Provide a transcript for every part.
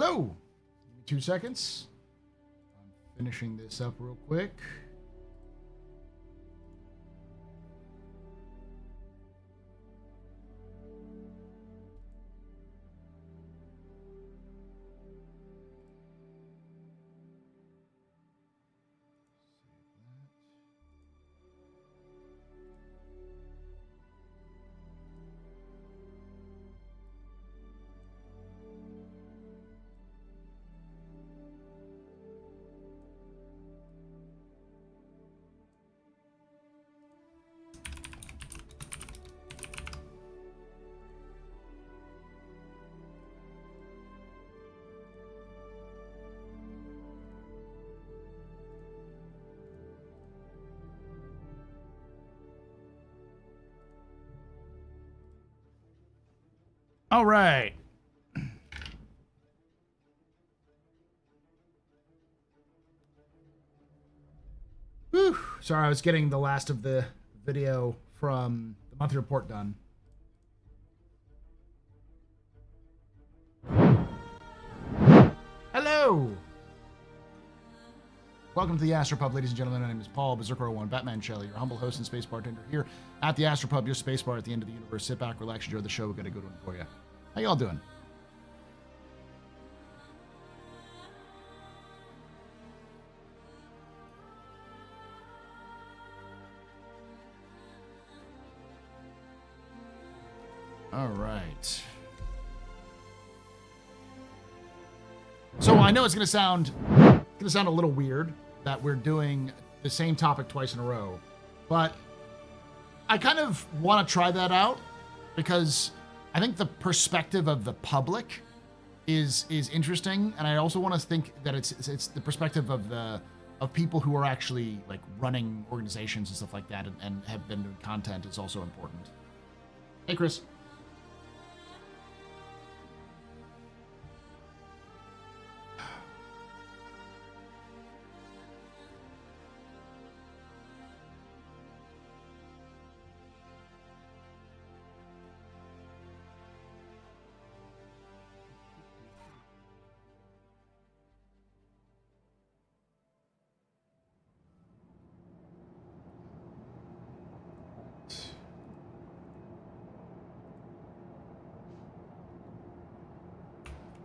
Hello. Give me 2 seconds. I'm finishing this up real quick. All right. Whew. Sorry, I was getting the last of the video from the monthly report done. Hello. Welcome to the Astropub, ladies and gentlemen. My name is Paul, Berserker01, Batman Shelley, your humble host and space bartender here at the Astropub, your space bar at the end of the universe. Sit back, relax, enjoy the show. We've got a good one for you. How y'all doing? All right. So I know it's going to sound a little weird that we're doing the same topic twice in a row, but I kind of want to try that out because I think the perspective of the public is interesting, and I also want to think that it's the perspective of people who are actually like running organizations and stuff like that and have been doing content is also important. Hey, Chris.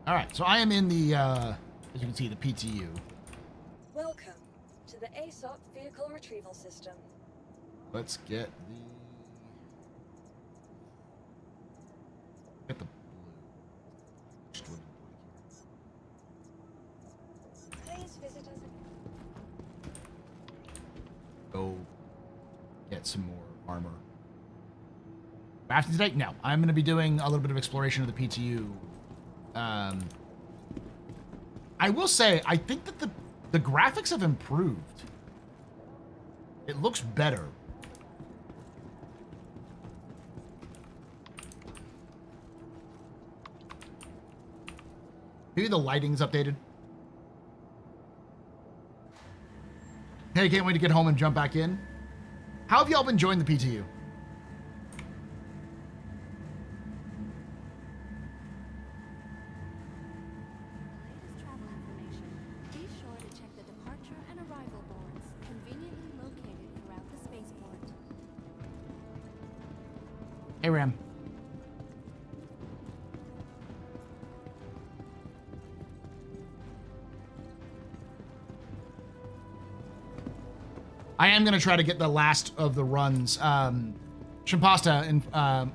All right, so I am in the, as you can see, the PTU. Welcome to the ASOP Vehicle Retrieval System. Let's get the blue. Please visit us. Go get some more armor. After today, no, I'm going to be doing a little bit of exploration of the PTU. I will say, I think that the graphics have improved. It looks better. Maybe the lighting's updated. Hey, can't wait to get home and jump back in. How have y'all been enjoying the PTU? Hey, Ram. I am going to try to get the last of the runs. Shimpasta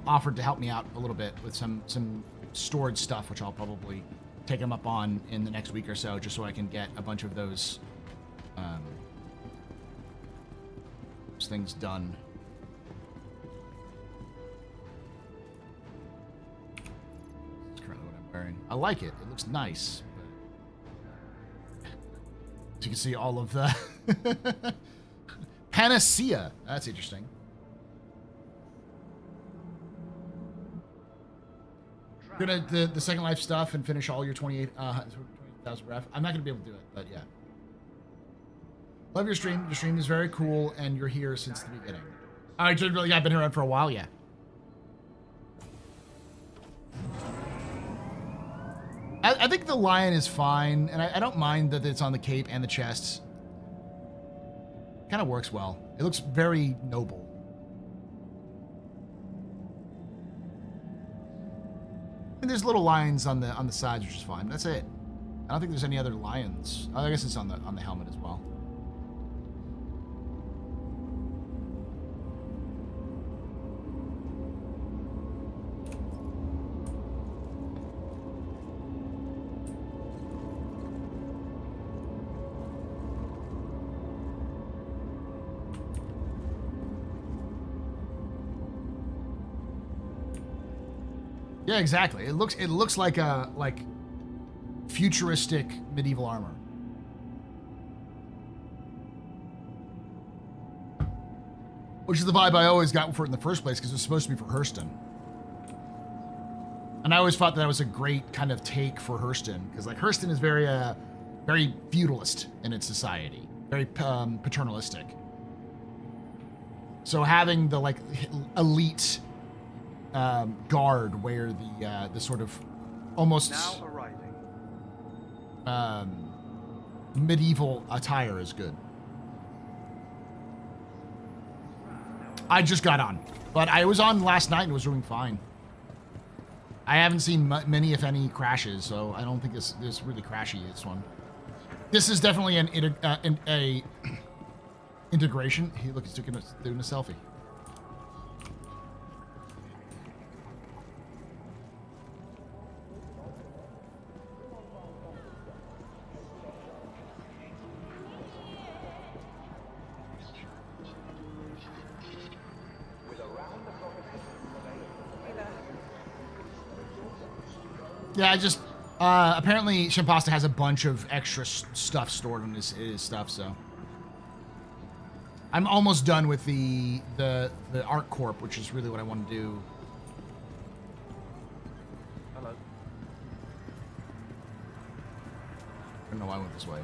offered to help me out a little bit with some storage stuff, which I'll probably take him up on in the next week or so, just so I can get a bunch of those things done. I like it. It looks nice. But as you can see, all of the Panacea. That's interesting. You're gonna the Second Life stuff and finish all your 28,000 breath. I'm not gonna be able to do it, but yeah. Love your stream. Your stream is very cool, and you're here since the beginning. I just really I've been around for a while, yeah. I think the lion is fine, and I don't mind that it's on the cape and the chest. Kind of works well. It looks very noble. And there's little lions on the sides, which is fine. That's it. I don't think there's any other lions. Oh, I guess it's on the helmet as well. Yeah, exactly. It looks like a futuristic medieval armor. Which is the vibe I always got for it in the first place, because it was supposed to be for Hurston. And I always thought that was a great kind of take for Hurston, because like Hurston is very very feudalist in its society, very paternalistic. So having the like elite guard wear the sort of almost Now arriving. medieval attire is good. I just got on, but I was on last night and was doing fine. I haven't seen many, if any, crashes, so I don't think this really crashy, this one. This is definitely an integration. Hey, look, he's doing a selfie. Yeah, I just apparently Shimpasta has a bunch of extra stuff stored on his stuff, so I'm almost done with the Art Corp, which is really what I want to do. Hello. I don't know why I went this way.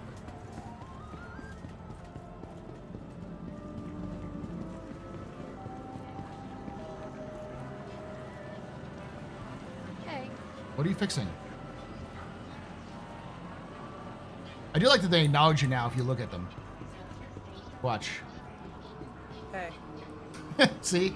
What are you fixing? I do like that they acknowledge you now if you look at them. Watch. Hey. See?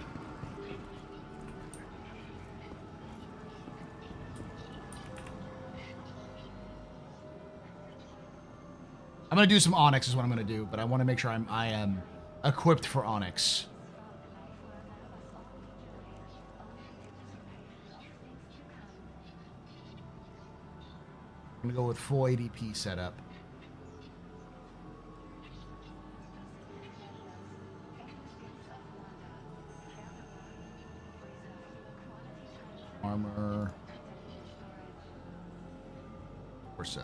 I'm gonna do some Onyx is what I'm gonna do, but I want to make sure I am equipped for Onyx. I'm gonna go with full ADP setup. Armor. Or so.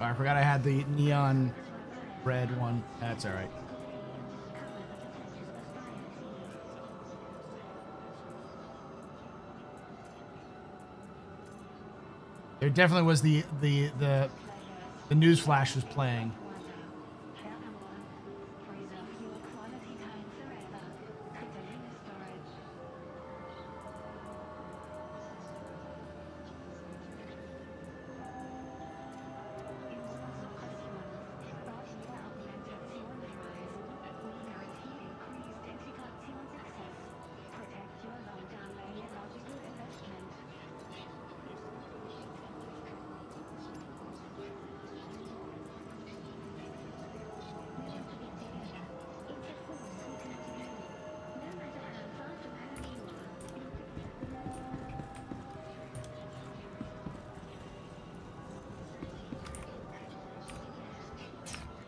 Oh, I forgot I had the neon red one. That's all right. There definitely was the news flash was playing.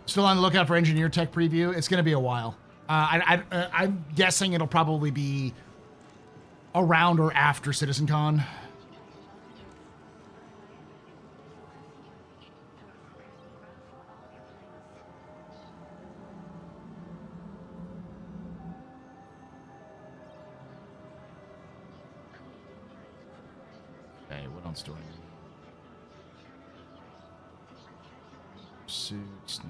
Still on the lookout for Engineer Tech preview. It's going to be a while. I'm guessing it'll probably be around or after CitizenCon. Okay, what else do I need? Suits, no.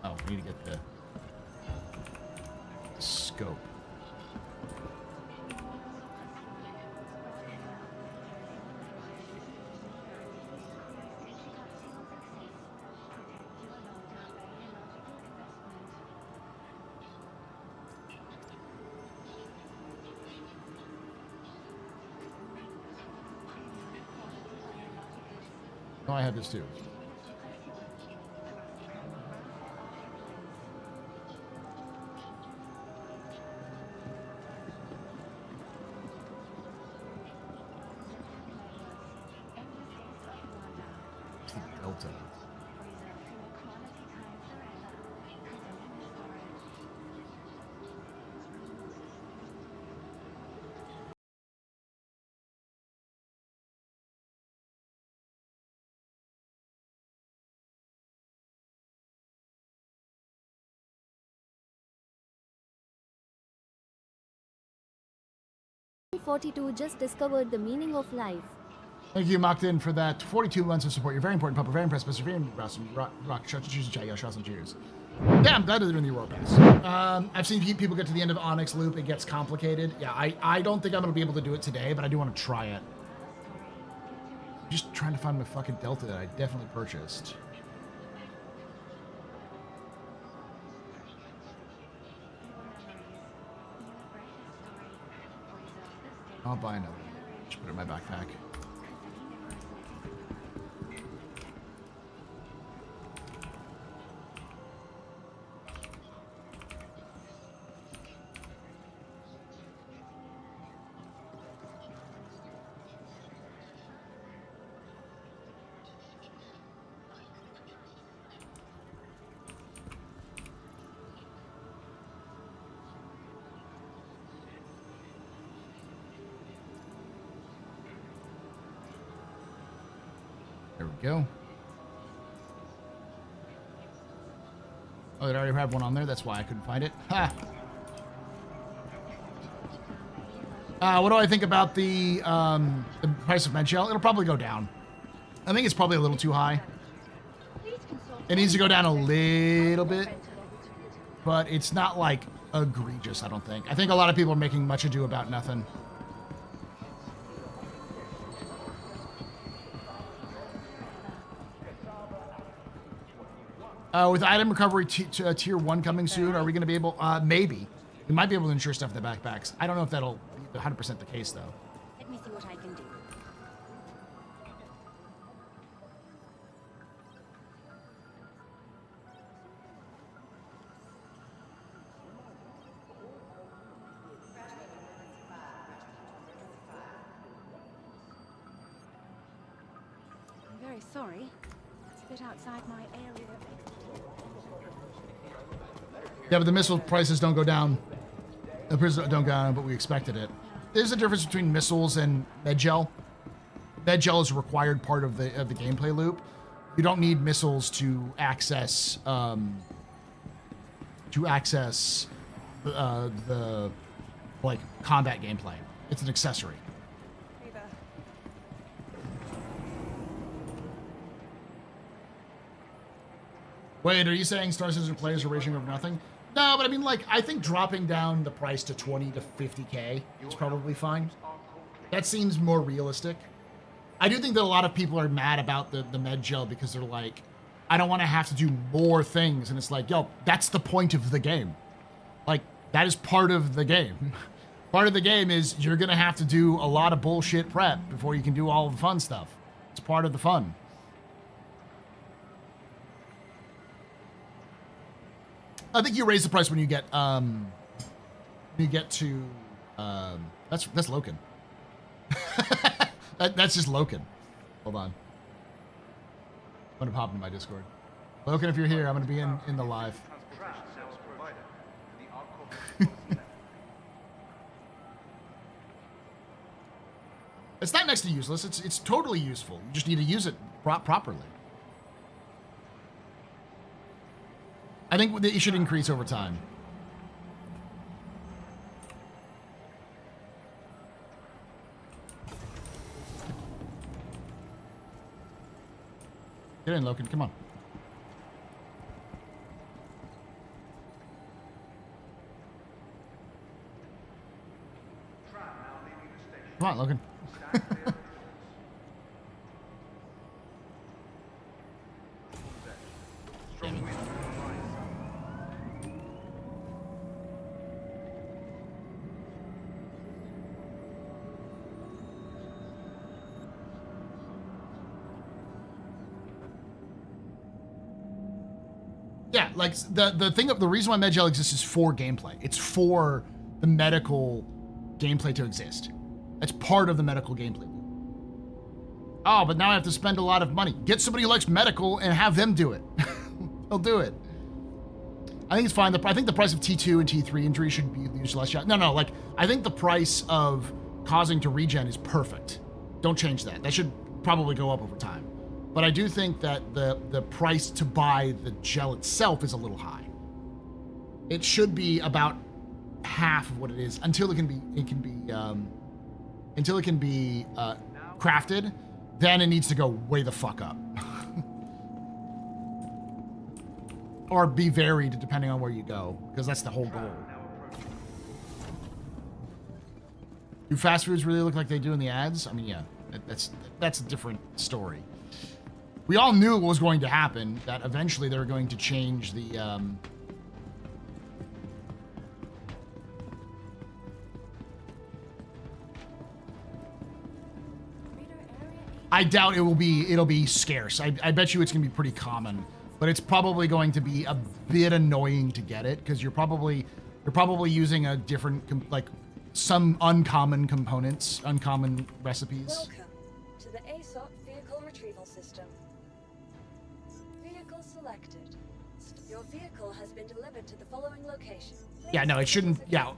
Oh, we need to get the scope. Oh, I have this too. Delta. .42 just discovered the meaning of life. Thank you, Mocked-In, for that 42 months of support. You're very important, Papa. Very impressed, Mr. Very awesome. Rock, shots, cheers, shots, and cheers. Yeah, I'm glad they're doing the Aurora Pass. I've seen people get to the end of Onyx Loop. It gets complicated. Yeah, I don't think I'm going to be able to do it today, but I do want to try it. Just trying to find my fucking Delta that I definitely purchased. I'll buy another. Just put it in my backpack. There we go. Oh, it already had one on there. That's why I couldn't find it. Ha! What do I think about the price of MedShell? It'll probably go down. I think it's probably a little too high. It needs to go down a little bit, but it's not like egregious, I don't think. I think a lot of people are making much ado about nothing. With item recovery tier 1 coming soon, are we going to be able... maybe. We might be able to insure stuff in the backpacks. I don't know if that'll be 100% the case, though. Let me see what I can do. I'm very sorry. It's a bit outside my area of expertise. Yeah, but the missile prices don't go down The prisoners don't go on, but we expected it. There's a difference between missiles and medgel. Medgel is a required part of the gameplay loop. You don't need missiles to access the like combat gameplay. It's an accessory. Hey there. Wait, are you saying Star Citizen players are raging over nothing? No, but I mean, like, I think dropping down the price to 20 to 50K is probably fine. That seems more realistic. I do think that a lot of people are mad about the med gel because they're like, I don't want to have to do more things. And it's like, yo, that's the point of the game. Like, that is part of the game. Part of the game is you're going to have to do a lot of bullshit prep before you can do all the fun stuff. It's part of the fun. I think you raise the price when you get to that's Loken. That's just Loken. Hold on. I'm gonna pop into my Discord. Loken, if you're here, I'm gonna be in the live. It's not next to useless. It's totally useful. You just need to use it properly. I think it should increase over time. Get in, Loken. Come on. Come on, Loken. Yeah, like the reason why Medgel exists is for gameplay. It's for the medical gameplay to exist. That's part of the medical gameplay. Oh, but now I have to spend a lot of money. Get somebody who likes medical and have them do it. They'll do it. I think it's fine. I think the price of T2 and T3 injury should be used less shot. No, like I think the price of causing to regen is perfect. Don't change that. That should probably go up over time. But I do think that the price to buy the gel itself is a little high. It should be about half of what it is until it can be crafted. Then it needs to go way the fuck up, or be varied depending on where you go, because that's the whole goal. Do fast foods really look like they do in the ads? I mean, yeah, that's a different story. We all knew what was going to happen, that eventually they were going to change the, I doubt it'll be scarce. I bet you it's gonna be pretty common, but it's probably going to be a bit annoying to get it, because you're probably using a different, like, some uncommon components, uncommon recipes. Welcome to the ASOC vehicle retrieval system. Vehicle selected. Your vehicle has been delivered to the following location. Yeah, no, it shouldn't. Yeah,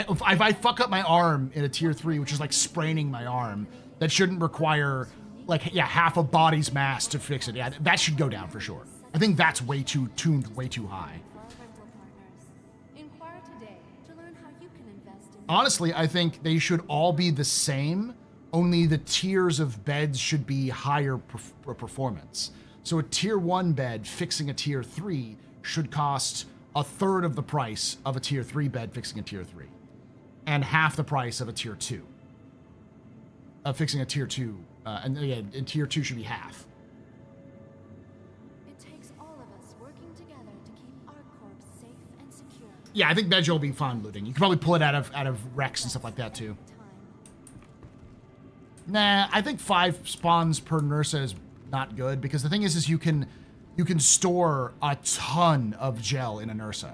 if I fuck up my arm in a tier 3, which is like spraining my arm, that shouldn't require, like, yeah, half a body's mass to fix it. Yeah, that should go down for sure. I think that's way too high. Honestly, I think they should all be the same, only the tiers of beds should be higher performance. So a tier 1 bed fixing a tier 3 should cost a third of the price of a tier 3 bed fixing a tier 3, and half the price of a tier 2. Fixing a tier 2, and tier 2 should be half. It takes all of us working together to keep our corps safe and secure. Yeah, I think Medjo will be fun looting. You can probably pull it out of wrecks and stuff like that too. Nah, I think 5 spawns per Nursa is not good, because the thing is you can store a ton of gel in a Nursa.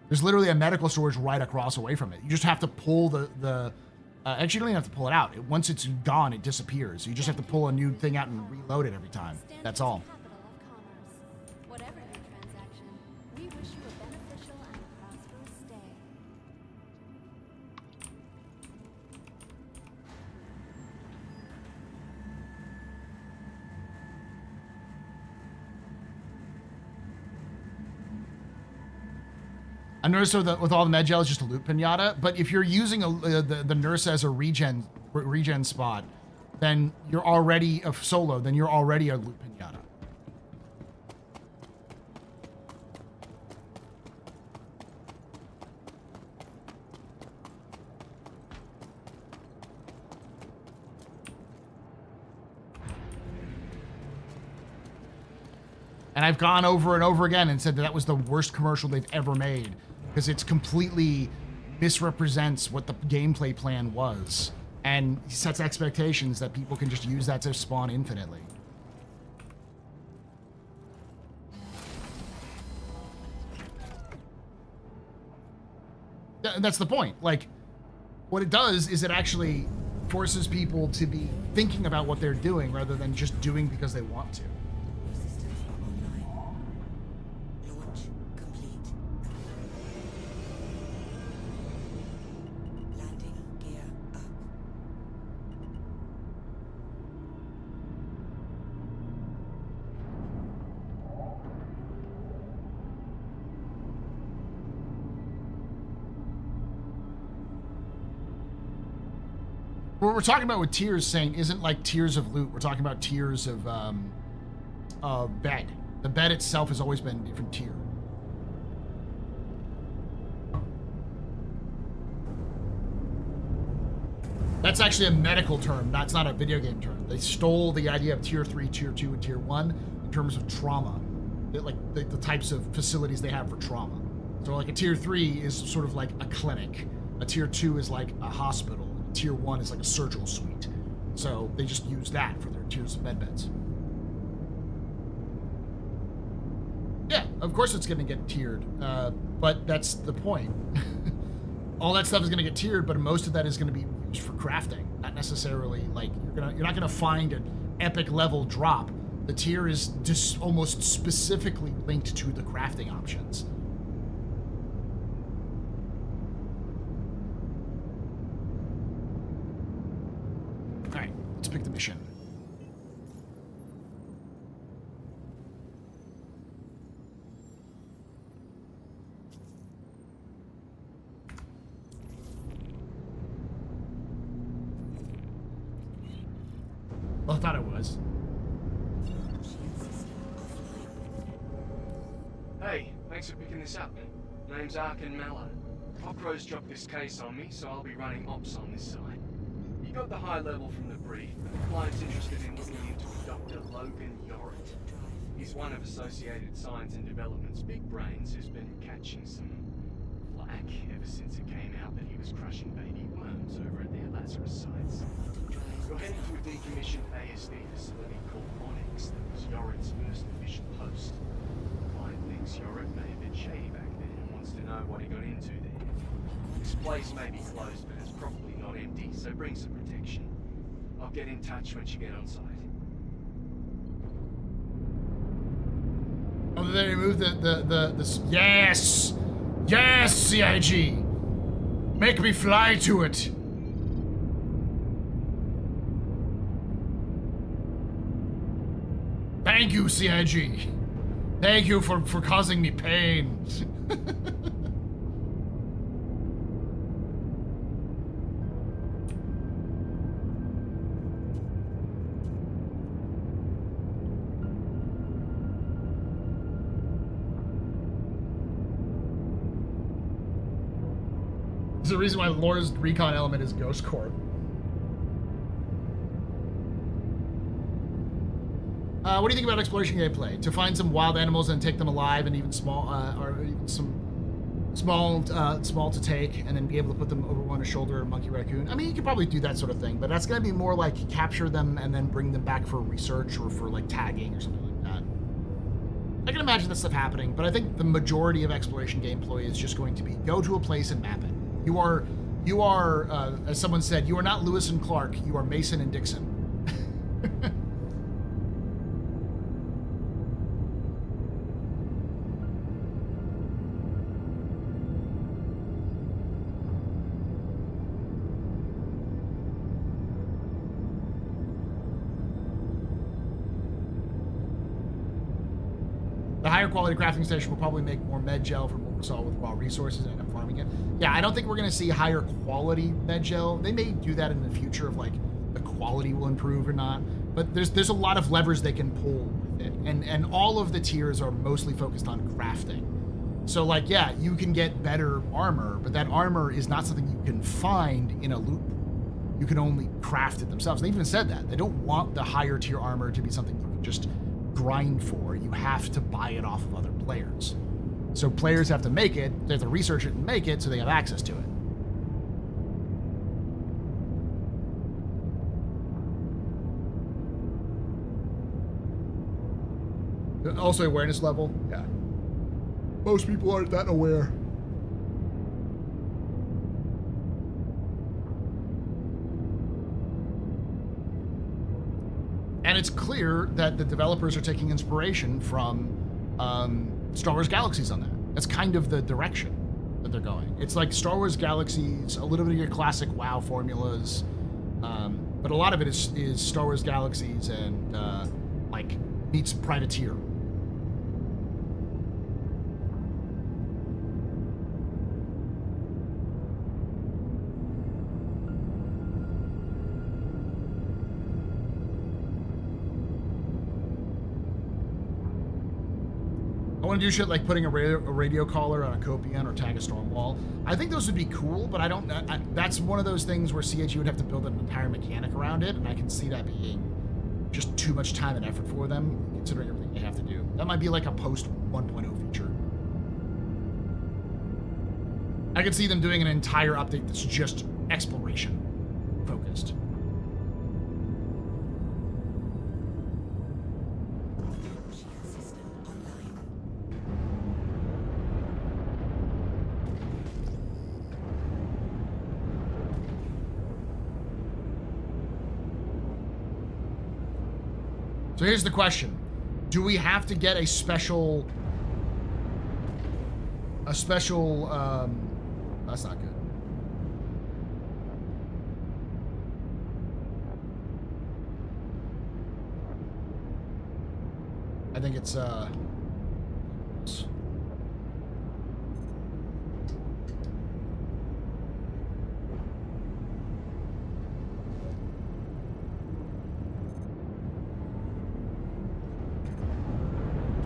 There's literally a medical storage right across away from it. You just have to pull actually, you don't even have to pull it out. Once it's gone, it disappears. You just have to pull a new thing out and reload it every time. That's all. Whatever your transaction, we wish you a beneficial and prosperous day. A nurse with all the med gel is just a loot pinata. But if you're using the nurse as a regen spot, then you're already a solo. Then you're already a loot pinata. And I've gone over and over again and said that was the worst commercial they've ever made because it's completely misrepresents what the gameplay plan was and sets expectations that people can just use that to spawn infinitely. That's the point. Like, what it does is it actually forces people to be thinking about what they're doing rather than just doing because they want to. Systems online. Launch complete. Landing gear up. What we're talking about with tiers, Saint, isn't like tiers of loot. We're talking about tiers of bed. The bed itself has always been a different tier. That's actually a medical term. That's not a video game term. They stole the idea of tier 3, tier 2, and tier 1 in terms of trauma. Like the types of facilities they have for trauma. So like a tier 3 is sort of like a clinic. A tier 2 is like a hospital. Tier 1 is like a surgical suite. So they just use that for their tiers of med beds. Yeah, of course it's going to get tiered, but that's the point. All that stuff is going to get tiered, but most of that is going to be used for crafting, not necessarily like you're not going to find an epic level drop. The tier is just almost specifically linked to the crafting options. All right, let's pick the mission. Well, I thought it was. Hey, thanks for picking this up. Name's Arkin Mallow. Cockroach dropped this case on me, so I'll be running ops on this side. You got the high level from the brief, but the client's interested in looking into a Dr. Logan Yorrit. He's one of Associated Science and Development's big brains who's been catching some flack ever since it came out that he was crushing baby worms over at their Lazarus sites. You're heading to a decommissioned ASD facility called Onyx that was Yorrit's first official post. The client thinks Yorrit may have been shady back then and wants to know what he got into there. This place may be closed, but it's probably not empty, so bring some protection. I'll get in touch once you get on site. Oh, they removed the yes! Yes, CIG! Make me fly to it! Thank you, CIG. Thank you for causing me pain. There's a reason why Laura's recon element is Ghost Corp. What do you think about exploration gameplay? To find some wild animals and take them alive, and even small, or even some small to take, and then be able to put them over one's shoulder, or monkey raccoon. I mean, you could probably do that sort of thing, but that's gonna be more like capture them and then bring them back for research or for like tagging or something like that. I can imagine this stuff happening, but I think the majority of exploration gameplay is just going to be go to a place and map it. You are, as someone said, you are not Lewis and Clark. You are Mason and Dixon. higher quality crafting station will probably make more med gel from what we saw with raw resources and end up farming it. Yeah, I don't think we're going to see higher quality med gel. They may do that in the future of like the quality will improve or not. But there's a lot of levers they can pull with it. And all of the tiers are mostly focused on crafting. So like, yeah, you can get better armor, but that armor is not something you can find in a loot pool. You can only craft it themselves. They even said that. They don't want the higher tier armor to be something you can just grind for. You have to buy it off of other players. So players have to make it, they have to research it and make it so they have access to it. Also awareness level, yeah. Most people aren't that aware. And it's clear that the developers are taking inspiration from Star Wars Galaxies on that. That's kind of the direction that they're going. It's like Star Wars Galaxies, a little bit of your classic WoW formulas, but a lot of it is Star Wars Galaxies and like meets Privateer. I want to do shit like putting a radio collar on a Copian or tag a Stormwall. I think those would be cool, but I don't. That's one of those things where CHE would have to build an entire mechanic around it, and I can see that being just too much time and effort for them, considering everything they have to do. That might be like a post 1.0 feature. I could see them doing an entire update that's just exploration focused. So here's the question. Do we have to get a special, that's not good. I think it's, oh,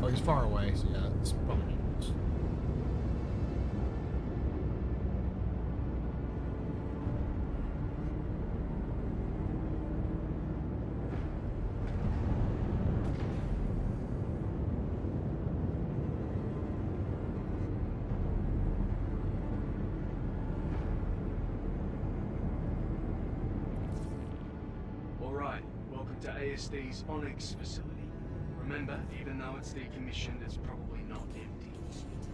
he's far away, so yeah, it's probably dangerous. Alright, welcome to ASD's Onyx facility. Remember, even though it's decommissioned, it's probably not empty.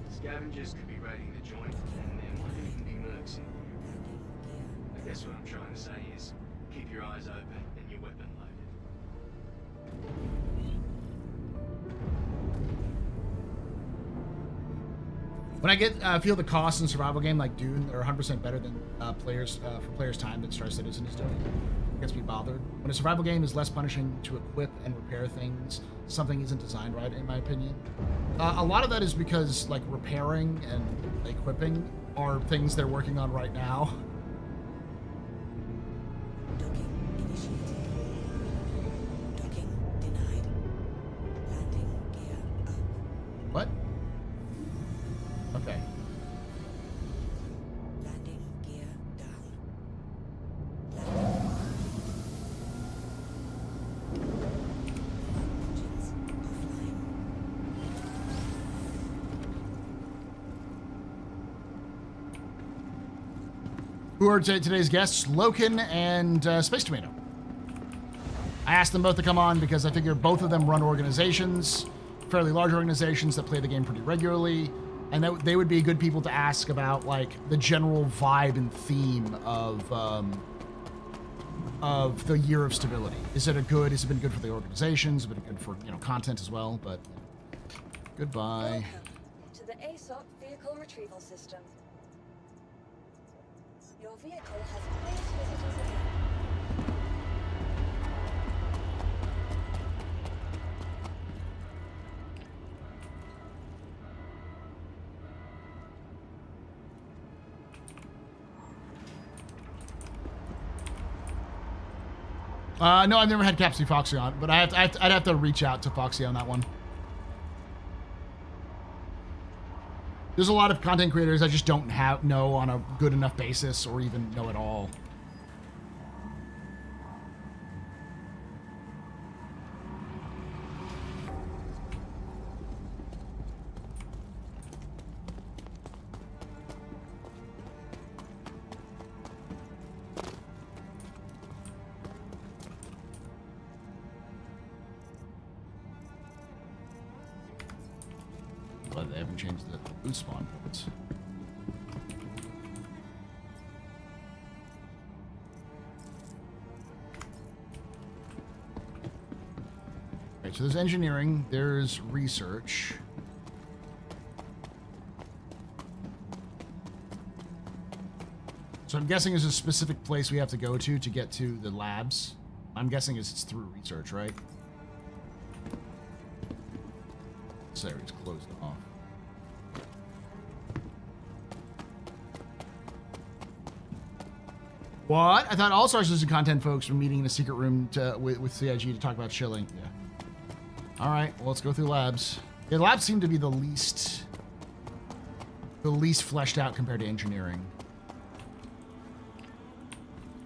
Scavengers could be raiding the joint, and there might even be mercs in here. I guess what I'm trying to say is, keep your eyes open and your weapon loaded. When I feel the costs in survival game like Dune are 100% better than for players' time that Star Citizen is doing. It gets me bothered. When a survival game is less punishing to equip and repair things, something isn't designed right, in my opinion. A lot of that is because like repairing and equipping are things they're working on right now. Docking initiated. Docking denied. Landing gear up. What? Okay. Landing gear down. Landing. Engines offline. Who are today's guests? Loken and Space Tomato. I asked them both to come on because I figure both of them run organizations, fairly large organizations that play the game pretty regularly, and that they would be good people to ask about like the general vibe and theme of the Year of Stability. Has it been good for the organizations? Has it been good for content as well? But goodbye. Welcome to the ASOP Vehicle Retrieval System. Your vehicle has placed visitors again. No, I've never had Capsy Foxy on, but I'd have to reach out to Foxy on that one. There's a lot of content creators I just don't know on a good enough basis or even know at all. But they haven't changed the boot spawn points. Right, so there's engineering, there's research. So I'm guessing there's a specific place we have to go to get to the labs. I'm guessing it's through research, right? This area's closed off. What? I thought all sources of content folks were meeting in a secret room with CIG to talk about shilling. Yeah. All right. Well, let's go through labs. Yeah, the labs seem to be the least fleshed out compared to engineering.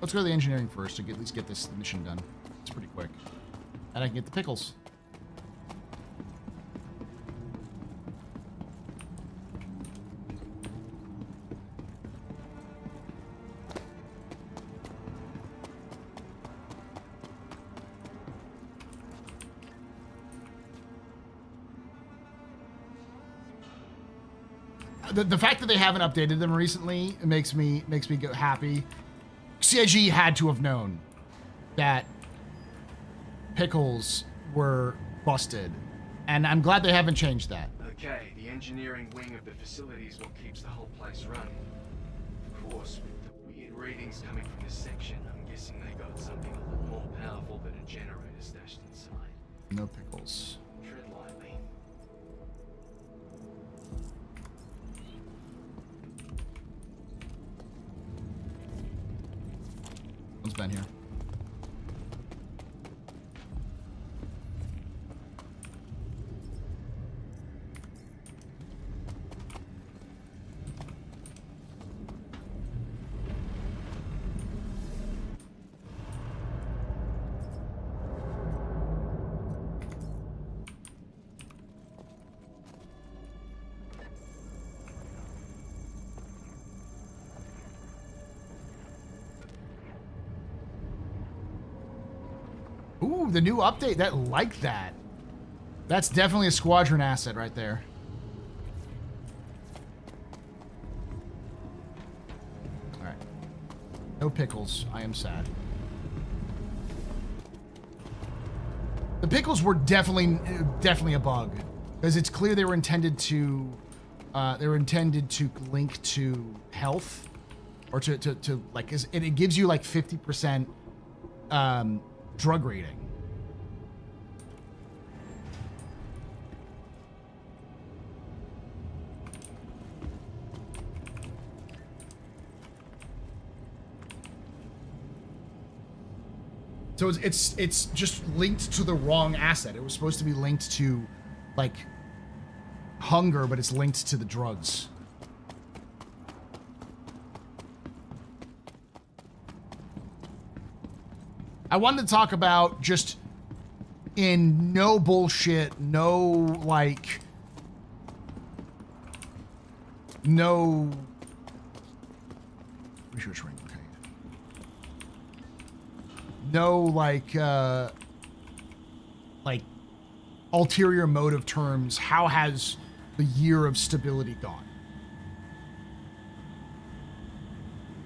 Let's go to the engineering first to at least get this mission done. It's pretty quick, and I can get the pickles. The fact that they haven't updated them recently makes me go happy. CIG had to have known that pickles were busted, and I'm glad they haven't changed that. Okay, the engineering wing of the facility is what keeps the whole place running. Of course, with the weird readings coming from this section, I'm guessing they got something a little more powerful than a generator stashed inside. No pickles. Tread lightly. One's been here. Ooh, the new update. That. That's definitely a squadron asset right there. All right. No pickles. I am sad. The pickles were definitely a bug, because it's clear they were intended to link to health, or to like, it gives you like 50% drug rating. So it's just linked to the wrong asset. It was supposed to be linked to like hunger, but it's linked to the drugs. I wanted to talk about, just in no bullshit, no research ring, okay. No ulterior motive terms. How has the year of stability gone?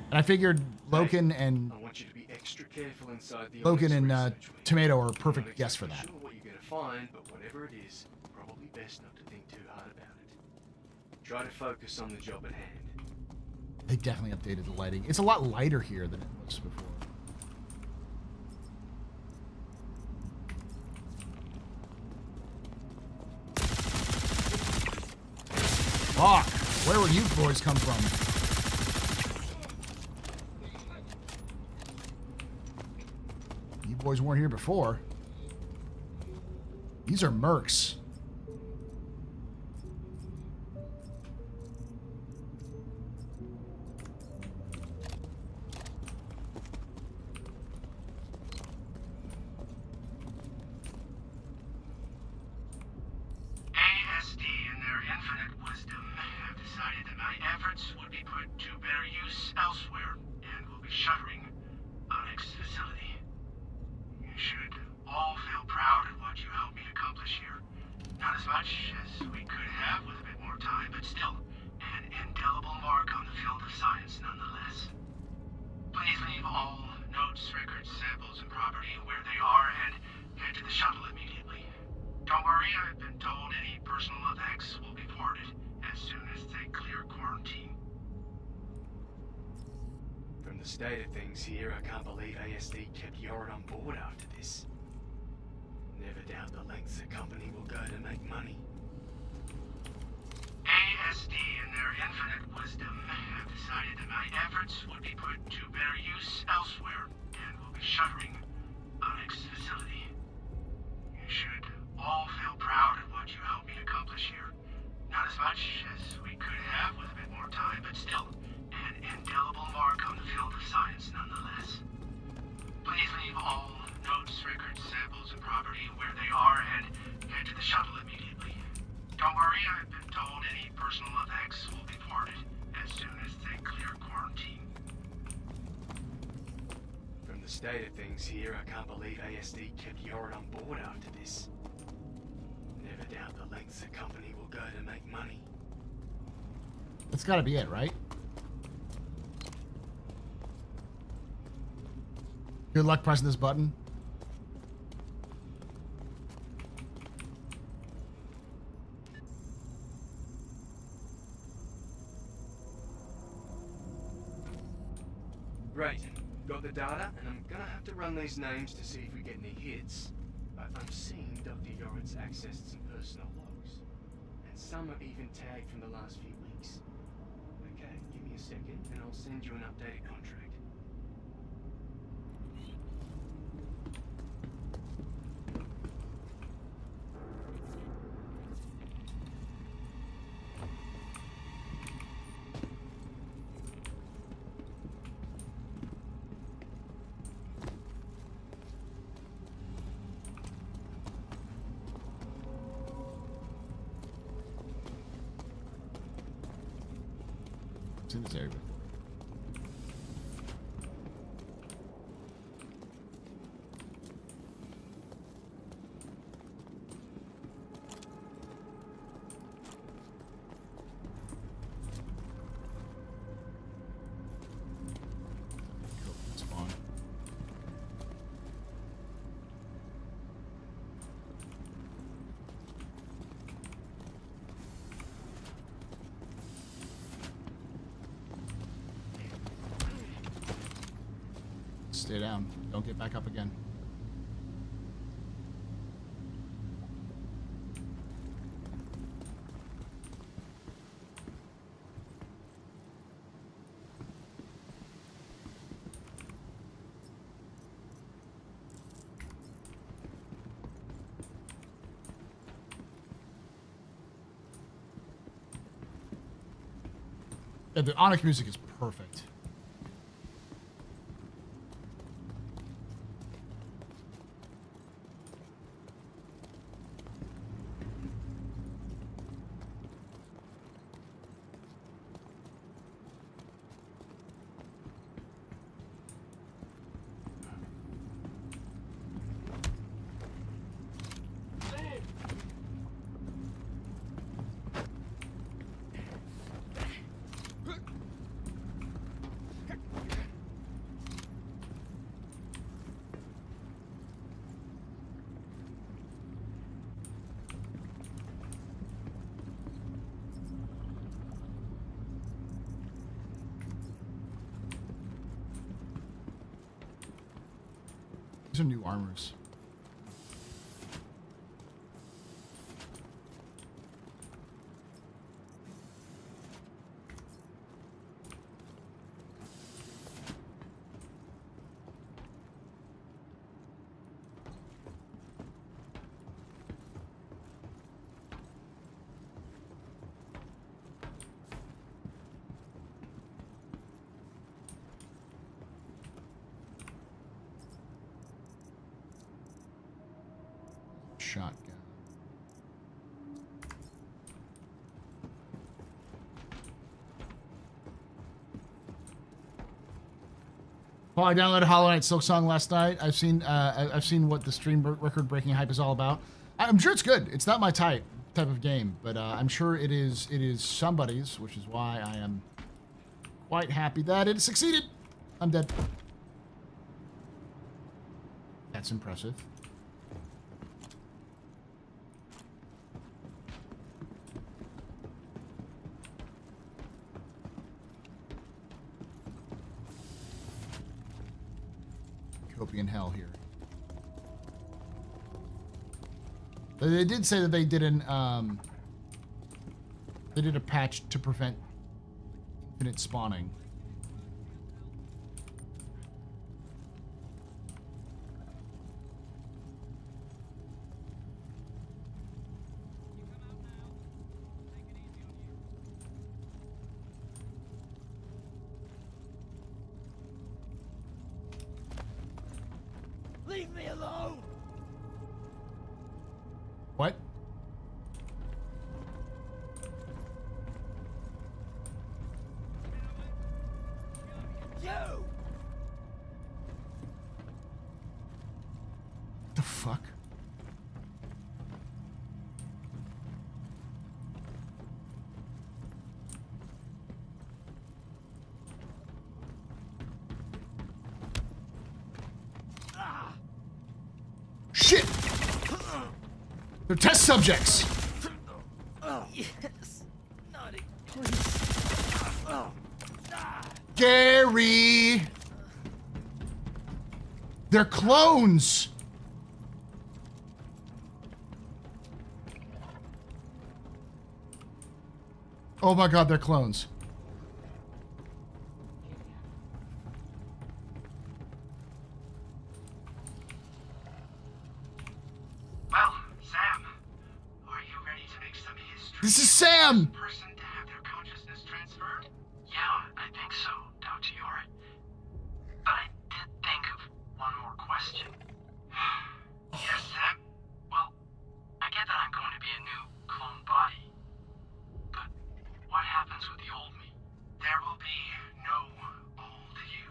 And I figured Loken and I want you to be extra careful inside the Loken Onyx and research wing. Tomato are a I'm perfect not guess for exactly that. Sure what you're gonna find, but whatever it is, probably best not to think too hard about it. Try to focus on the job at hand. They definitely updated the lighting. It's a lot lighter here than it was before. Fuck! Where would you boys come from? You boys weren't here before. These are mercs. ASD, in their infinite wisdom, have decided that my efforts would be put to better use elsewhere, and will be shuttering Onyx facility. You should all feel proud of what you helped me accomplish here. Not as much as we could have with a bit more time, but still, an indelible mark on the field of science nonetheless. Please leave all notes, records, samples, and property where they are, and head to the shuttle immediately. Don't worry, I've been told any personal effects will be ported as soon as they clear quarantine. From the state of things here, I can't believe ASD kept Yorin on board after this. Never doubt the lengths the company will go to make money. ASD, in their infinite wisdom, have decided that my efforts would be put to better use elsewhere, and will be shuttering Onyx facility. You should all feel proud of what you helped me accomplish here. Not as much as we could have with a bit more time, but still, an indelible mark on the field of science nonetheless. Please leave all notes, records, samples, and property where they are, and head to the shuttle immediately. Don't worry, I've been told any personal effects will be ported as soon as they clear quarantine. From the state of things here, I can't believe ASD kept Yorin on board after this. Never doubt the lengths the company will go to make money. That's gotta be it, right? Good luck pressing this button. Great. Got the data, and I'm gonna have to run these names to see if we get any hits. But I'm seeing Dr. Yorin's accessed some personal logs. And some are even tagged from the last few weeks. Okay, give me a second, and I'll send you an updated contract. It's in this area before. Spawn. Stay down. Don't get back up again. Yeah, the Onyx music is perfect. These are new armors. shotgun. Well, I downloaded Hollow Knight Silksong last night. I've seen what the stream record breaking hype is all about. I'm sure it's good. It's not my type of game, but I'm sure it is somebody's, which is why I am quite happy that it succeeded. I'm dead. That's impressive. Utopian hell here. They did say that they did a patch to prevent infinite spawning. Leave me alone! What? You! The fuck? Shit! They're test subjects! Yes! Naughty, please. Gary! They're clones! Oh my god, they're clones. Well, Sam, are you ready to make some history? This is Sam! Person to have their consciousness transferred? Yeah, I think so, Dr. Yor. But I did think of one more question. Yes, Sam? Well, I get that I'm going to be a new clone body. But what happens with the old me? There will be no old you.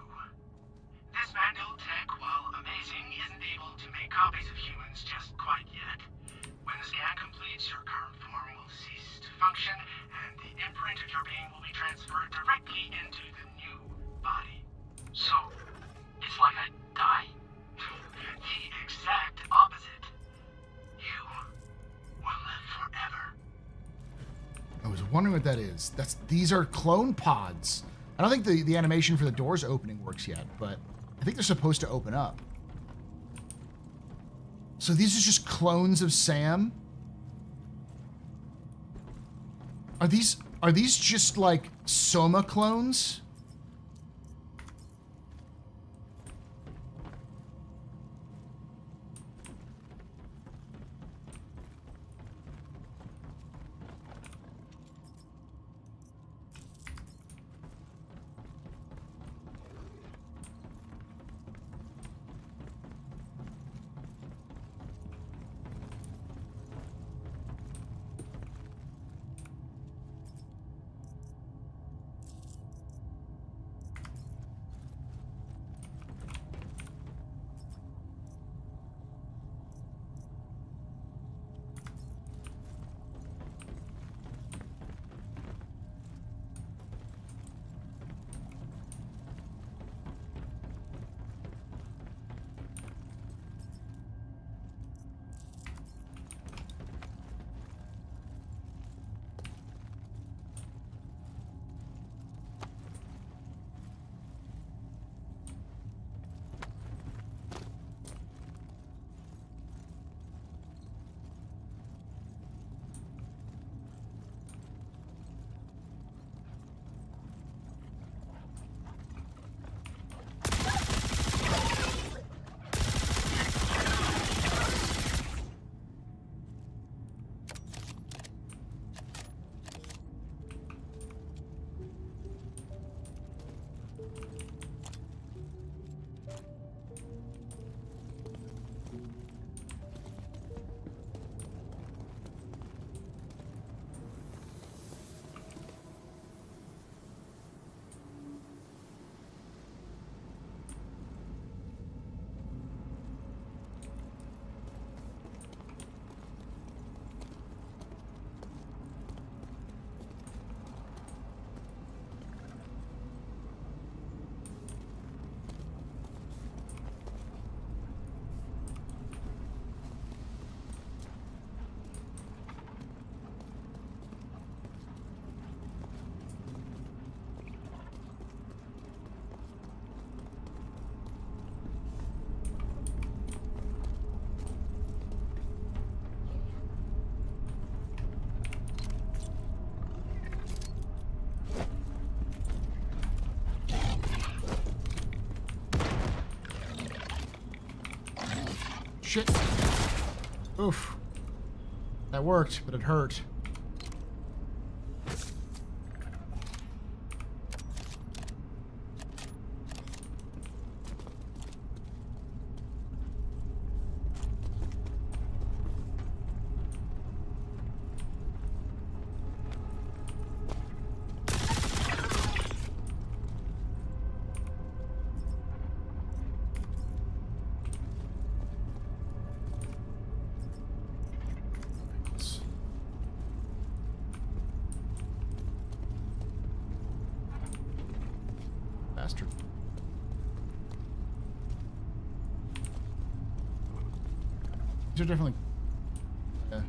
This Mandel tech, while amazing, isn't able to make copies of humans just quite yet. When the scan completes, your current form will cease to function, and the imprint of your being will be transferred directly into the new body. So, it's like I die. The exact opposite. You will live forever. I was wondering what that is. These are clone pods. I don't think the animation for the doors opening works yet, but I think they're supposed to open up. So these are just clones of Sam? Are these just like Soma clones? Shit. Oof. That worked, but it hurt. Bastard. These are definitely... Yeah.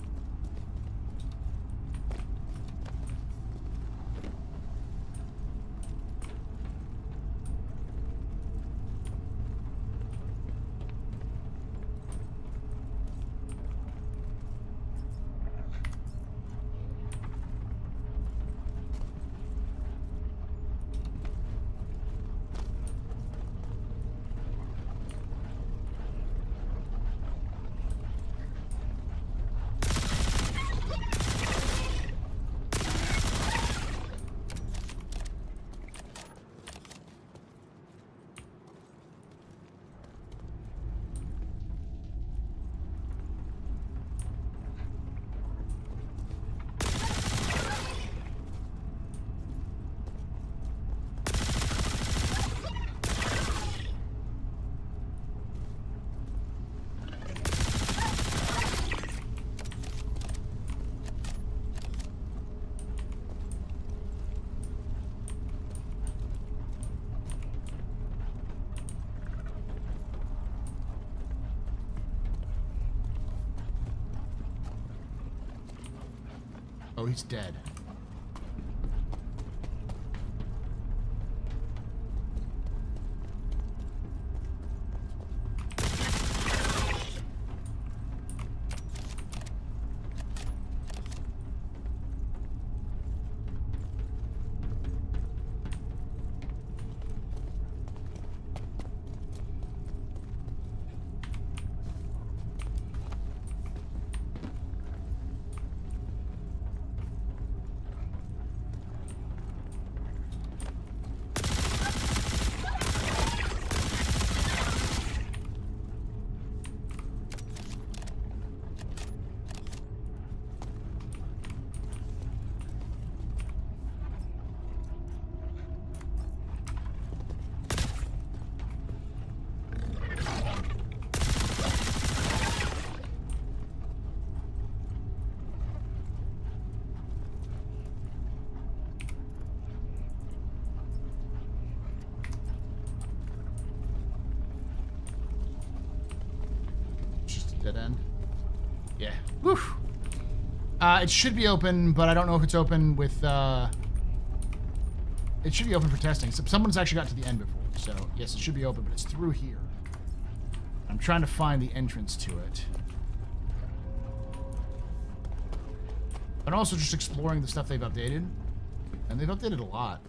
Oh, he's dead. Dead end. Yeah. Whew. It should be open, but I don't know if it's open with, it should be open for testing. Someone's actually got to the end before, so yes, it should be open, but it's through here. I'm trying to find the entrance to it. And also just exploring the stuff they've updated. And they've updated a lot.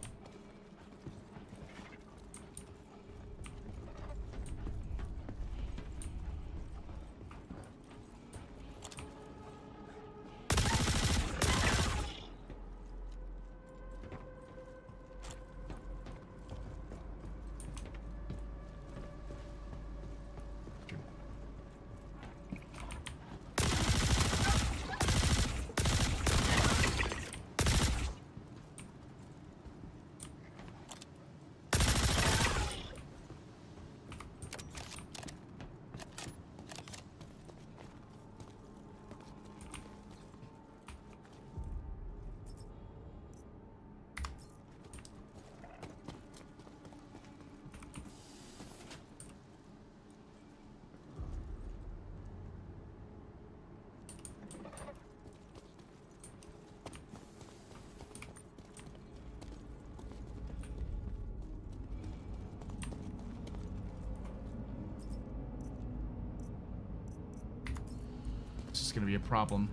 This is going to be a problem.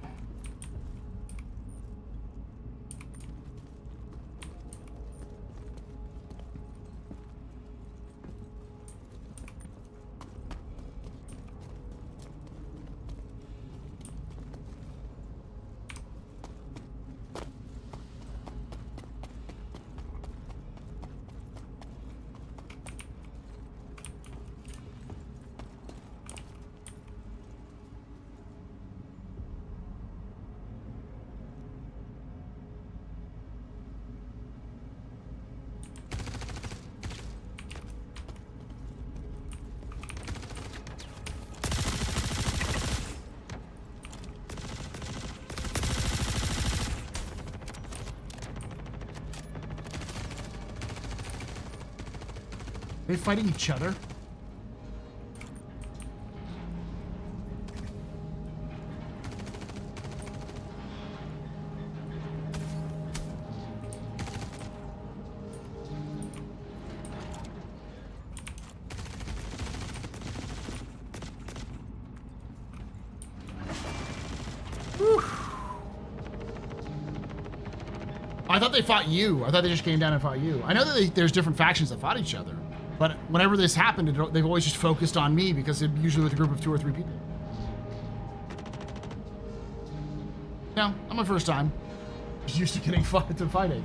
they fighting each other? I thought they fought you. I thought they just came down and fought you. I know that there's different factions that fought each other, but whenever this happened, they've always just focused on me because it's usually with a group of 2 or 3 people. No, not my first time. Just used to getting to fighting.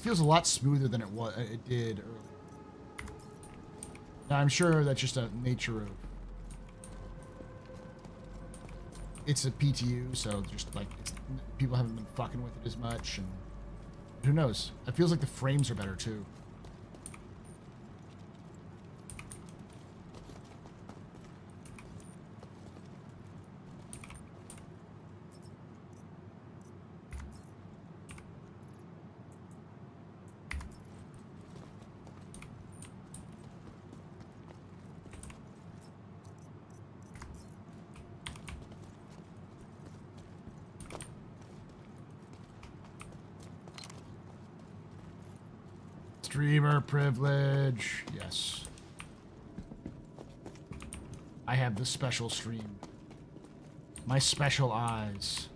Feels a lot smoother than it did earlier. Now I'm sure that's just a nature of it's a PTU, so just like people haven't been fucking with it as much, and who knows? It feels like the frames are better too. Streamer privilege, yes. I have the special stream. My special eyes.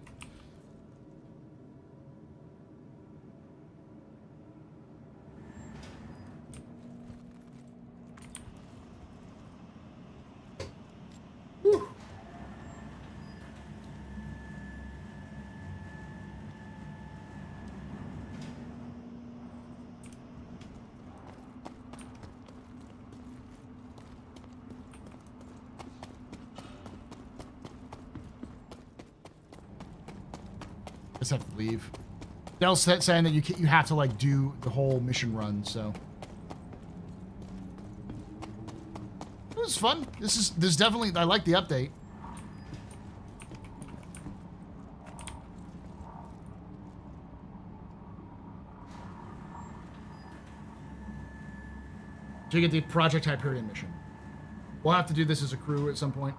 Whew. Just have to leave. Dell's saying that you have to like do the whole mission run, so it was fun. This is definitely, I like the update. So you get the Project Hyperion mission. We'll have to do this as a crew at some point.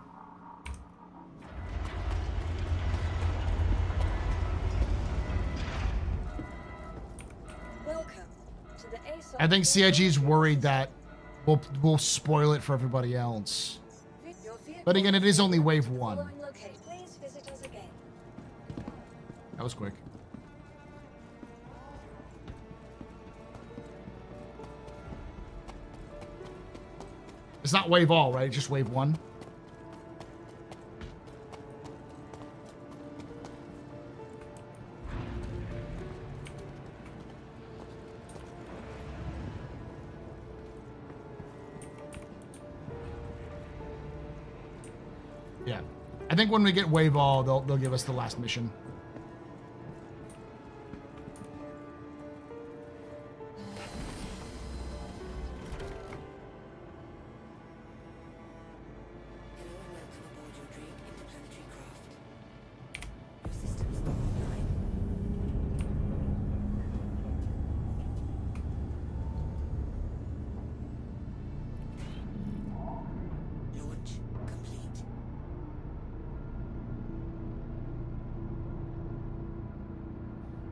I think CIG's worried that we'll spoil it for everybody else. But again, it is only wave 1. That was quick. It's not wave all, right? It's just wave 1. Yeah. I think when we get wave all, they'll give us the last mission.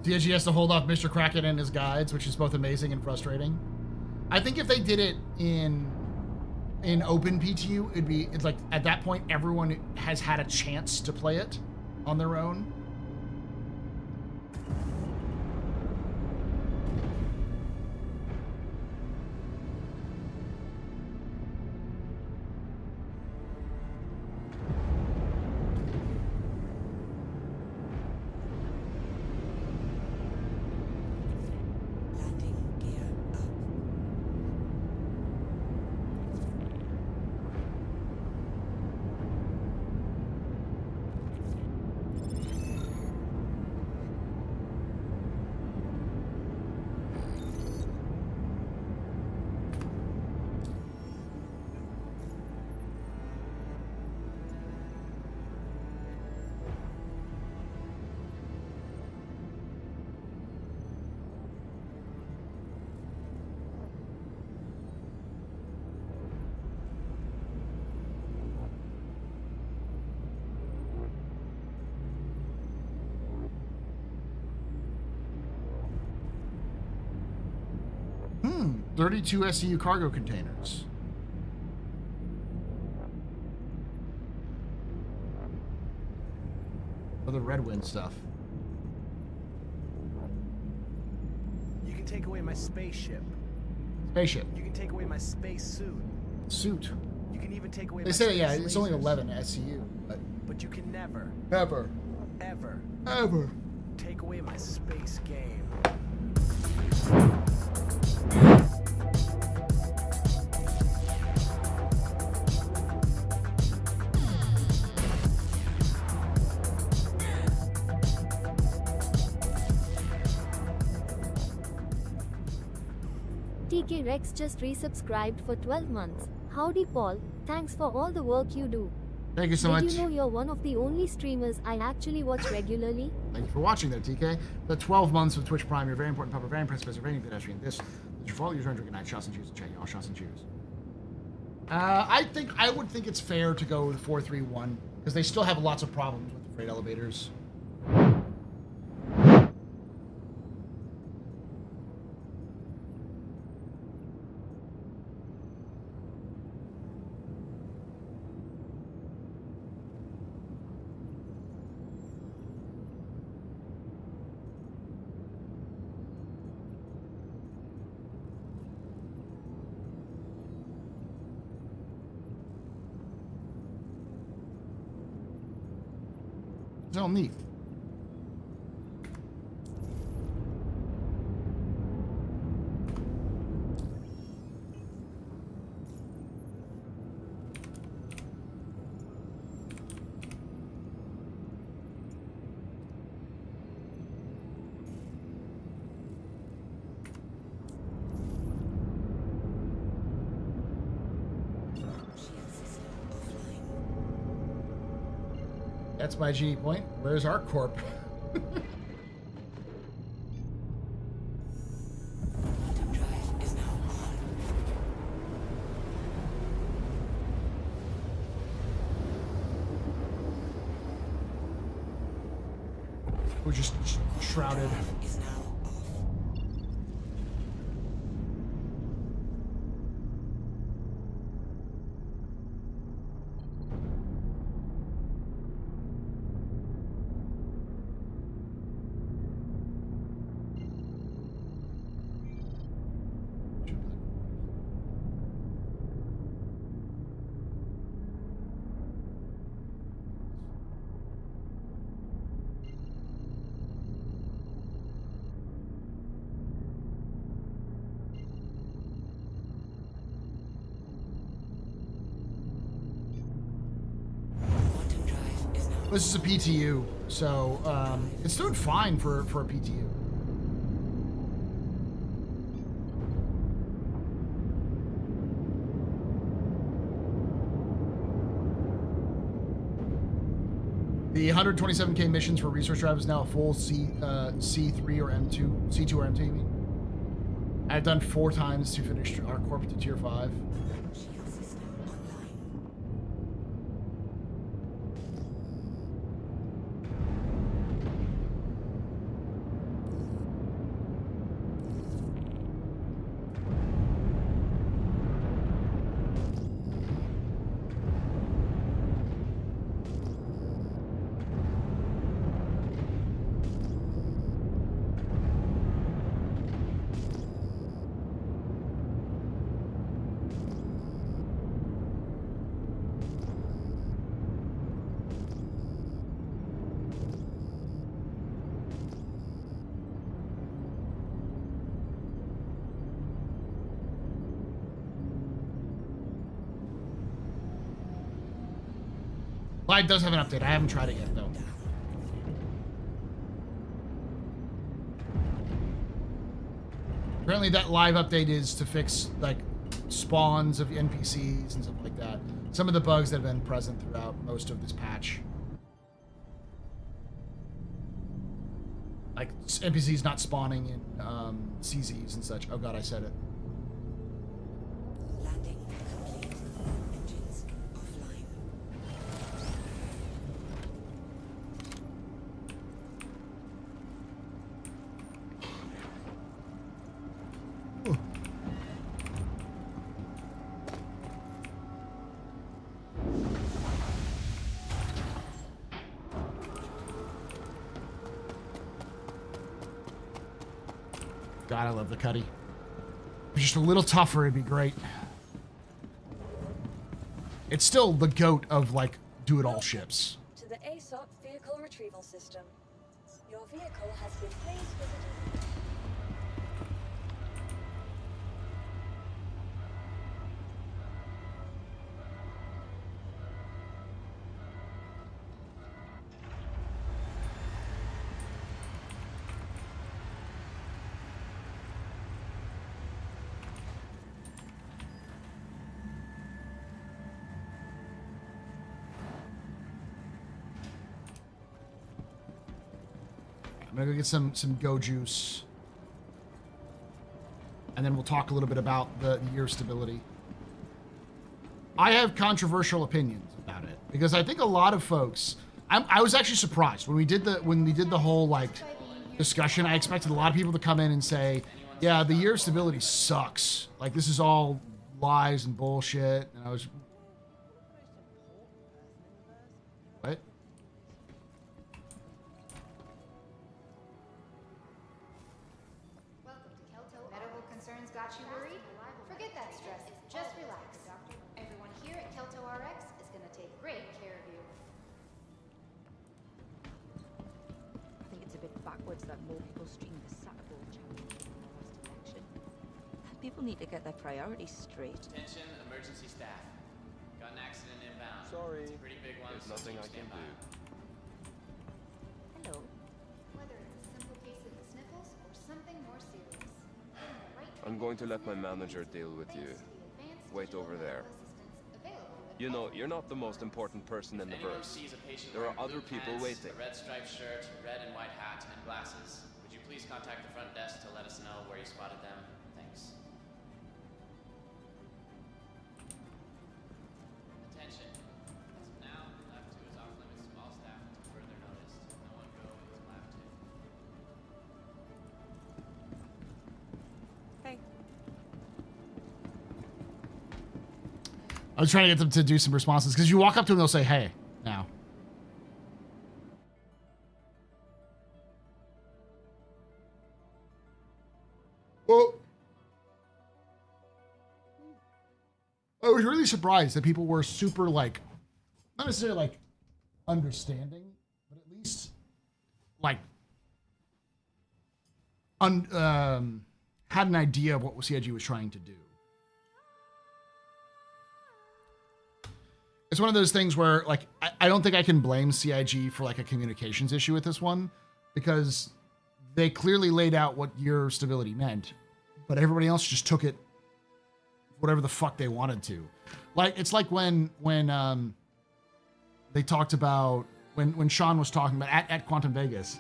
CIG has to hold off Mr. Kraken and his guides, which is both amazing and frustrating. I think if they did it in open PTU, it's like at that point everyone has had a chance to play it on their own. 32 SCU cargo containers. Other Red Wind stuff. You can take away my spaceship. Spaceship. You can take away my space suit. Suit. You can even take away They my say, space yeah, it's only lasers. 11 SCU, but But you can never, ever, ever take away my space game. TK Rex just resubscribed for 12 months. Howdy Paul, thanks for all the work you do. Thank you so much. Did you know you're one of the only streamers I actually watch regularly? Thank you for watching there, TK. The 12 months of Twitch Prime, you're very important, Papa, very impressive, very pedestrian. This is for all users drinking night, shots and chews, and chat, y'all, shots and chews. I would think it's fair to go with 431 because they still have lots of problems with the freight elevators. So neat. That's my G point. Where's our corp? Quantum drive is now on. We're just shrouded. Drive is now off. Quantum drive is now This is a PTU, so it's doing fine for a PTU. The 127K missions for resource drive is now a full C3 or M2, C2 or M2. You mean? I've done 4 times to finish our corp to tier 5. shield system online. Live does have an update. I haven't tried it yet, though. Apparently that live update is to fix, like, spawns of NPCs and stuff like that. Some of the bugs that have been present throughout most of this patch. Like, NPCs not spawning in CZs and such. Oh god, I said it. Landing complete. Engines offline. God, I love the Cuddy. Just a little tougher, it'd be great. It's still the goat of, like, do-it-all ships. To the ASOP vehicle retrieval system. Your vehicle has been phase visited. I'm gonna go get some go juice, and then we'll talk a little bit about the year of stability. I have controversial opinions about it because I think a lot of folks. I was actually surprised when we did the whole like discussion. I expected a lot of people to come in and say, "Yeah, the year of stability sucks. Like this is all lies and bullshit." And I was, what? Medical concerns got you worried? Forget that stress. Just relax. Everyone here at Kelto RX is going to take great care of you. I think it's a bit backwards that more people stream the Saturday channel in the last election. People need to get their priorities straight. Attention, emergency staff. Got an accident inbound. Sorry. It's a pretty big one. There's nothing I can do. Hello. Whether it's a simple case of the sniffles or something more serious. I'm going to let my manager deal with you. Wait over there. You know, you're not the most important person in the Anyone verse. sees a patient There are wearing other blue people pants, waiting. a red striped shirt, red and white hat, and glasses. Would you please contact the front desk to let us know where you spotted them? Thanks. Attention. As of now, left 2 is off limits to all staff until further notice. No one go into lab 2. Hey. I was trying to get them to do some responses because you walk up to them, they'll say, "Hey," now. Well, I was really surprised that people were super like, not necessarily like understanding, but at least like had an idea of what CIG was trying to do. It's one of those things where, like, I don't think I can blame CIG for, like, a communications issue with this one, because they clearly laid out what year stability meant, but everybody else just took it whatever the fuck they wanted to. Like, it's like when they talked about, when Sean was talking about, at Quantum Vegas,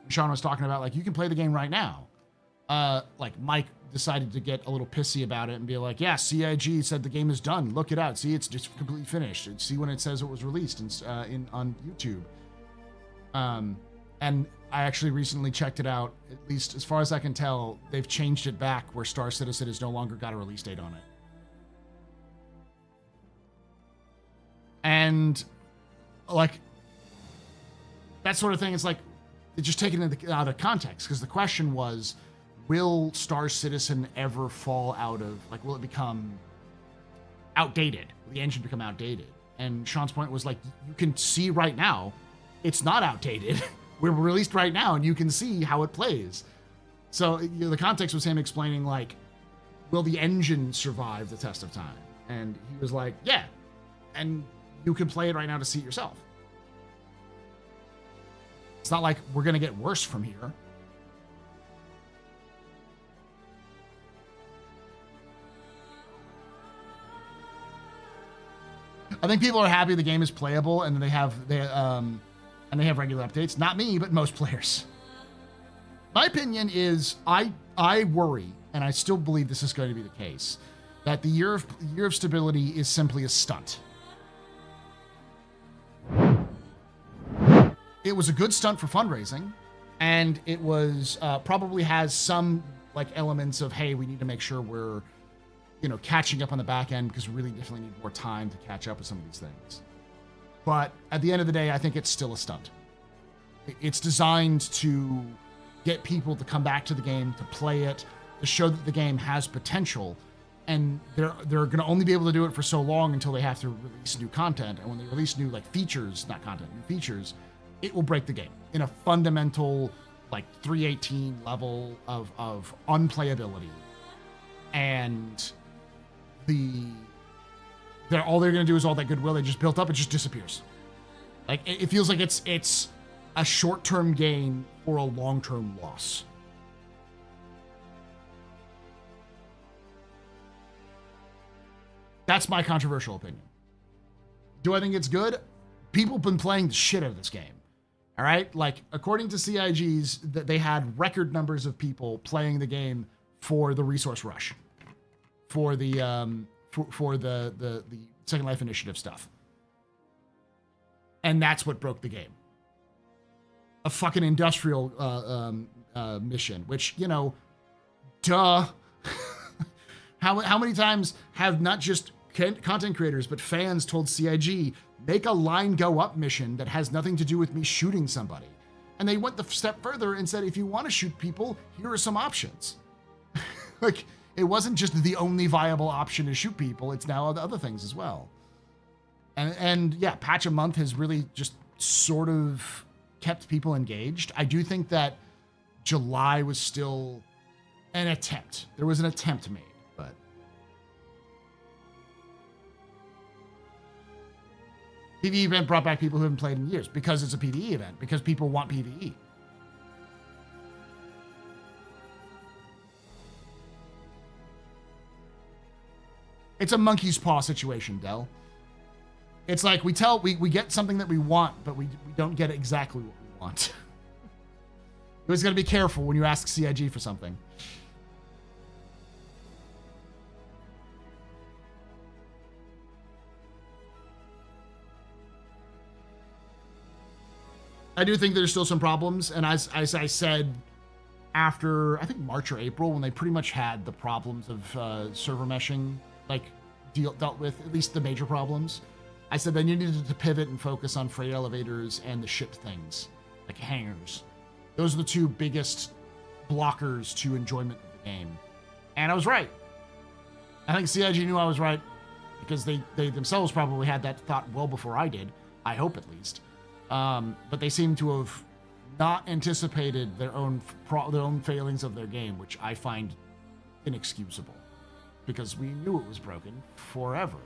Sean was talking about, like, you can play the game right now. Like, Mike decided to get a little pissy about it and be like, yeah, CIG said the game is done. Look it out. See, it's just completely finished. See when it says it was released on YouTube. And I actually recently checked it out. At least as far as I can tell, they've changed it back where Star Citizen has no longer got a release date on it. And, like, that sort of thing, it's like, they're just taken out of context, because the question was, will Star Citizen ever fall out of, like, will it become outdated? Will the engine become outdated? And Sean's point was, like, you can see right now, it's not outdated. We're released right now, and you can see how it plays. So, you know, the context was him explaining, like, will the engine survive the test of time? And he was like, yeah. And you can play it right now to see it yourself. It's not like we're going to get worse from here. I think people are happy the game is playable and they have regular updates. Not me, but most players. My opinion is I worry, and I still believe this is going to be the case, that the year of stability is simply a stunt. It was a good stunt for fundraising, and it was probably has some like elements of, hey, we need to make sure we're, you know, catching up on the back end because we really definitely need more time to catch up with some of these things. But at the end of the day, I think it's still a stunt. It's designed to get people to come back to the game, to play it, to show that the game has potential. And they're going to only be able to do it for so long until they have to release new content. And when they release new features, not content, new features, it will break the game in a fundamental 318 level of unplayability. And all they're going to do is all that goodwill they just built up, it just disappears. It feels like it's a short-term gain or a long-term loss. That's my controversial opinion. Do I think it's good? People have been playing the shit out of this game. All right? According to CIG's, that they had record numbers of people playing the game for the resource rush, for the the Second Life Initiative stuff. And that's what broke the game. A fucking industrial mission, which, duh. How many times have not just content creators, but fans told CIG, make a line go up mission that has nothing to do with me shooting somebody? And they went the step further and said, if you want to shoot people, here are some options. It wasn't just the only viable option to shoot people. It's now other things as well. And yeah, patch a month has really just sort of kept people engaged. I do think that July was still an attempt. There was an attempt made. PvE event brought back people who haven't played in years because it's a PvE event, because people want PvE. It's a monkey's paw situation, Del. It's like we get something that we want, but we don't get exactly what we want. You always got to be careful when you ask CIG for something. I do think there's still some problems, and as I said, after I think March or April, when they pretty much had the problems of server meshing dealt with, at least the major problems, I said they needed to pivot and focus on freight elevators and the shipped things, like hangars. Those are the two biggest blockers to enjoyment of the game. And I was right. I think CIG knew I was right, because they themselves probably had that thought well before I did. I hope, at least. But they seem to have not anticipated their own failings of their game, which I find inexcusable, because we knew it was broken forever.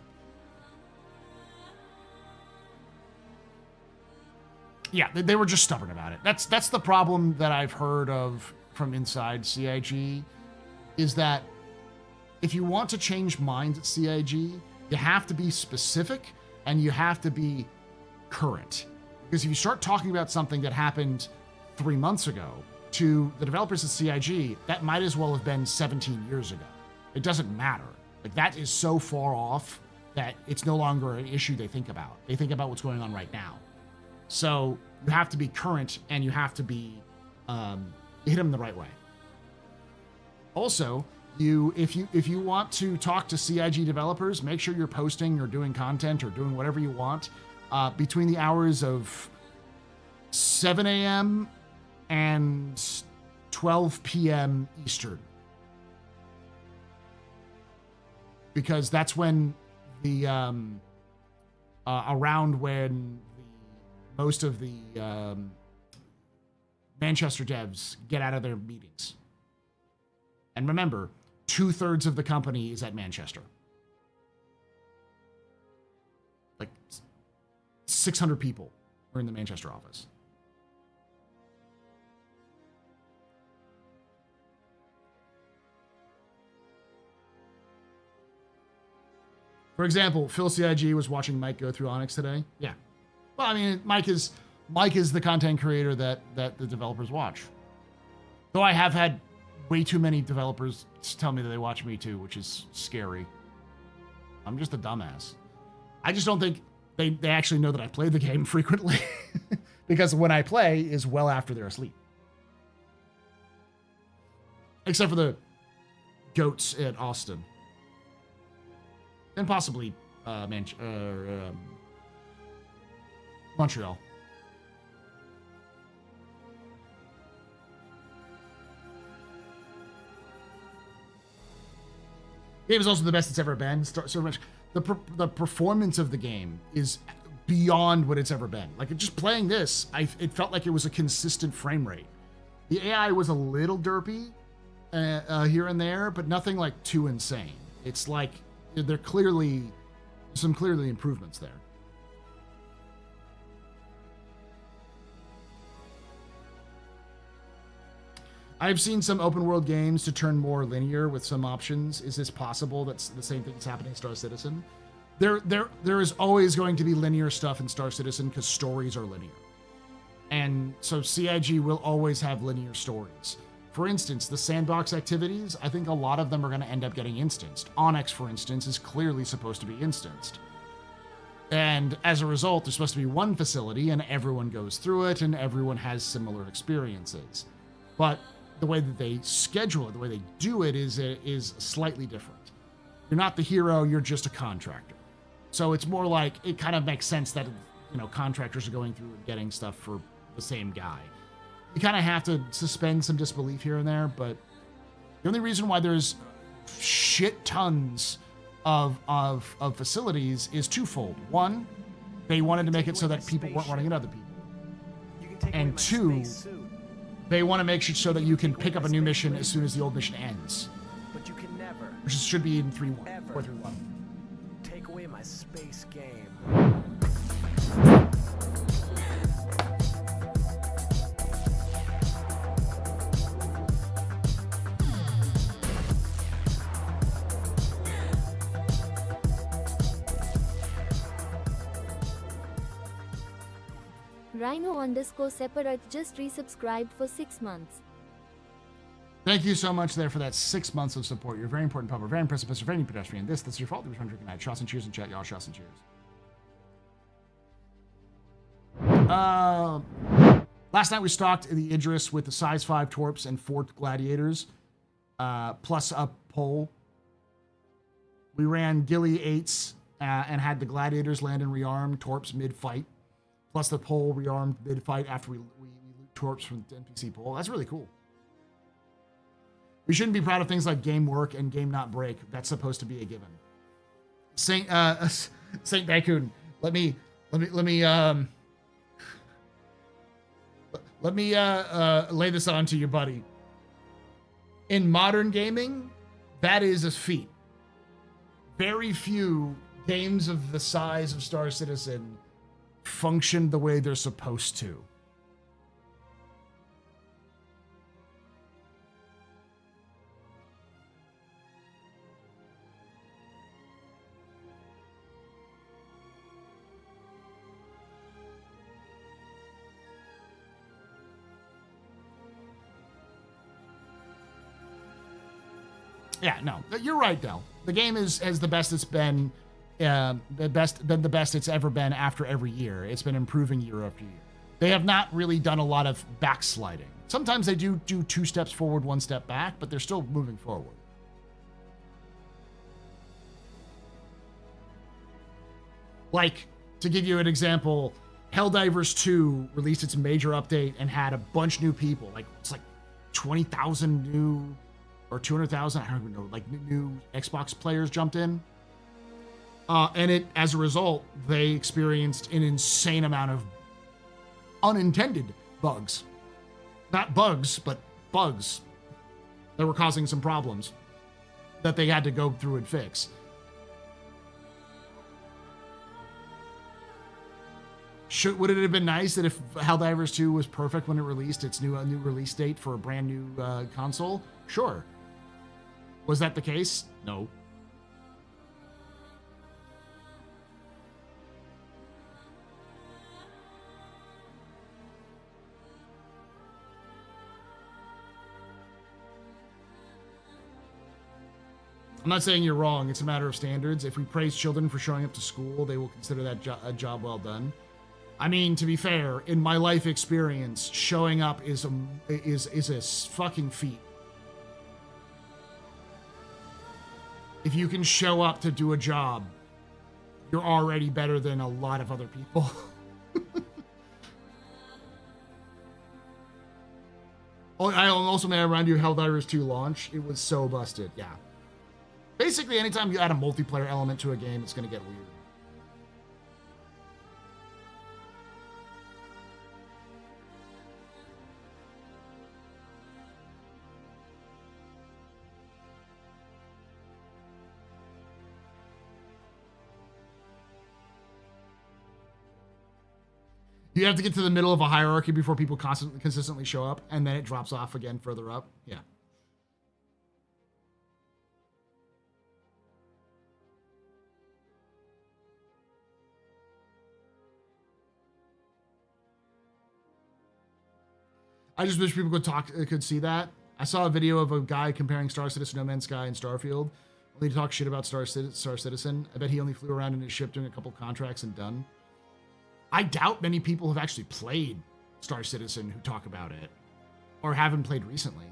Yeah, they were just stubborn about it. That's the problem that I've heard of from inside CIG, is that if you want to change minds at CIG, you have to be specific and you have to be current. Because if you start talking about something that happened 3 months ago to the developers at CIG, that might as well have been 17 years ago. It doesn't matter. That is so far off that it's no longer an issue they think about. They think about what's going on right now. So you have to be current, and you have to be hit them the right way. Also, if you want to talk to CIG developers, make sure you're posting or doing content or doing whatever you want between the hours of 7 a.m. and 12 p.m. Eastern. Because that's when the around when most of the Manchester devs get out of their meetings. And remember, 2/3 of the company is at Manchester. 600 people are in the Manchester office. For example, Phil CIG was watching Mike go through Onyx today. Yeah. Well, I mean, Mike is the content creator that the developers watch. Though I have had way too many developers tell me that they watch me too, which is scary. I'm just a dumbass. I just don't think they actually know that I play the game frequently. Because when I play is well after they're asleep. Except for the goats at Austin. And possibly Montreal. game is also the best it's ever been. So much the performance of the game is beyond what it's ever been. Like just playing this, it felt like it was a consistent frame rate. The AI was a little derpy here and there, but nothing like too insane. It's like there clearly improvements there. I've seen some open world games to turn more linear with some options. Is this possible? That's the same thing that's happening in Star Citizen. There is always going to be linear stuff in Star Citizen because stories are linear. And so CIG will always have linear stories. For instance, the sandbox activities, I think a lot of them are going to end up getting instanced. Onyx, for instance, is clearly supposed to be instanced. And as a result, there's supposed to be one facility and everyone goes through it and everyone has similar experiences. But the way that they schedule it, the way they do it is slightly different. You're not the hero, you're just a contractor. So it's more like, it kind of makes sense that, contractors are going through and getting stuff for the same guy. You kind of have to suspend some disbelief here and there, but the only reason why there's shit tons of facilities is twofold. One, they wanted to make it so that people weren't running into other people. And two, they want to make sure so that you can pick up a new mission as soon as the old mission ends. But you can never, which should be in 3.1, 4.3.1. take away my space game. Rhino_separate just resubscribed for 6 months. Thank you so much there for that 6 months of support. You're a very important public, very impressive, Mr. Very pedestrian. That's your fault. There was one drinking night. Shots and cheers in chat, y'all. Shots and cheers. Last night we stocked the Idris with the size 5 torps and 4 gladiators, plus a pole. We ran ghillie 8s and had the gladiators land and rearm torps mid-fight, plus the pole rearmed mid-fight after we loot torps from the NPC pool. That's really cool. We shouldn't be proud of things like game work and game not break. That's supposed to be a given. Saint Bakun, let me lay this on to you, buddy. In modern gaming, that is a feat. Very few games of the size of Star Citizen function the way they're supposed to. Yeah, no, you're right, Del. The game has the best it's been, the best it's ever been after every year. It's been improving year after year. They have not really done a lot of backsliding. Sometimes they do 2 steps forward, 1 step back, but they're still moving forward. Like, to give you an example, Helldivers 2 released its major update and had a bunch new people. Like, it's like 20,000 new, or 200,000, I don't even know, like new Xbox players jumped in. And as a result, they experienced an insane amount of unintended bugs. Not bugs, but bugs that were causing some problems that they had to go through and fix. Would it have been nice that if Helldivers 2 was perfect when it released its new release date for a brand new console? Sure. Was that the case? No. I'm not saying you're wrong. It's a matter of standards. If we praise children for showing up to school, they will consider that a job well done. I mean, to be fair, in my life experience, showing up is a fucking feat. If you can show up to do a job, you're already better than a lot of other people. I also may remind you, Helldivers 2 launch, it was so busted. Yeah. Basically, anytime you add a multiplayer element to a game, it's going to get weird. You have to get to the middle of a hierarchy before people consistently show up, and then it drops off again further up. Yeah. I just wish people could see that. I saw a video of a guy comparing Star Citizen, No Man's Sky, and Starfield, only to talk shit about Star Citizen. I bet he only flew around in his ship doing a couple contracts and done. I doubt many people have actually played Star Citizen who talk about it, or haven't played recently.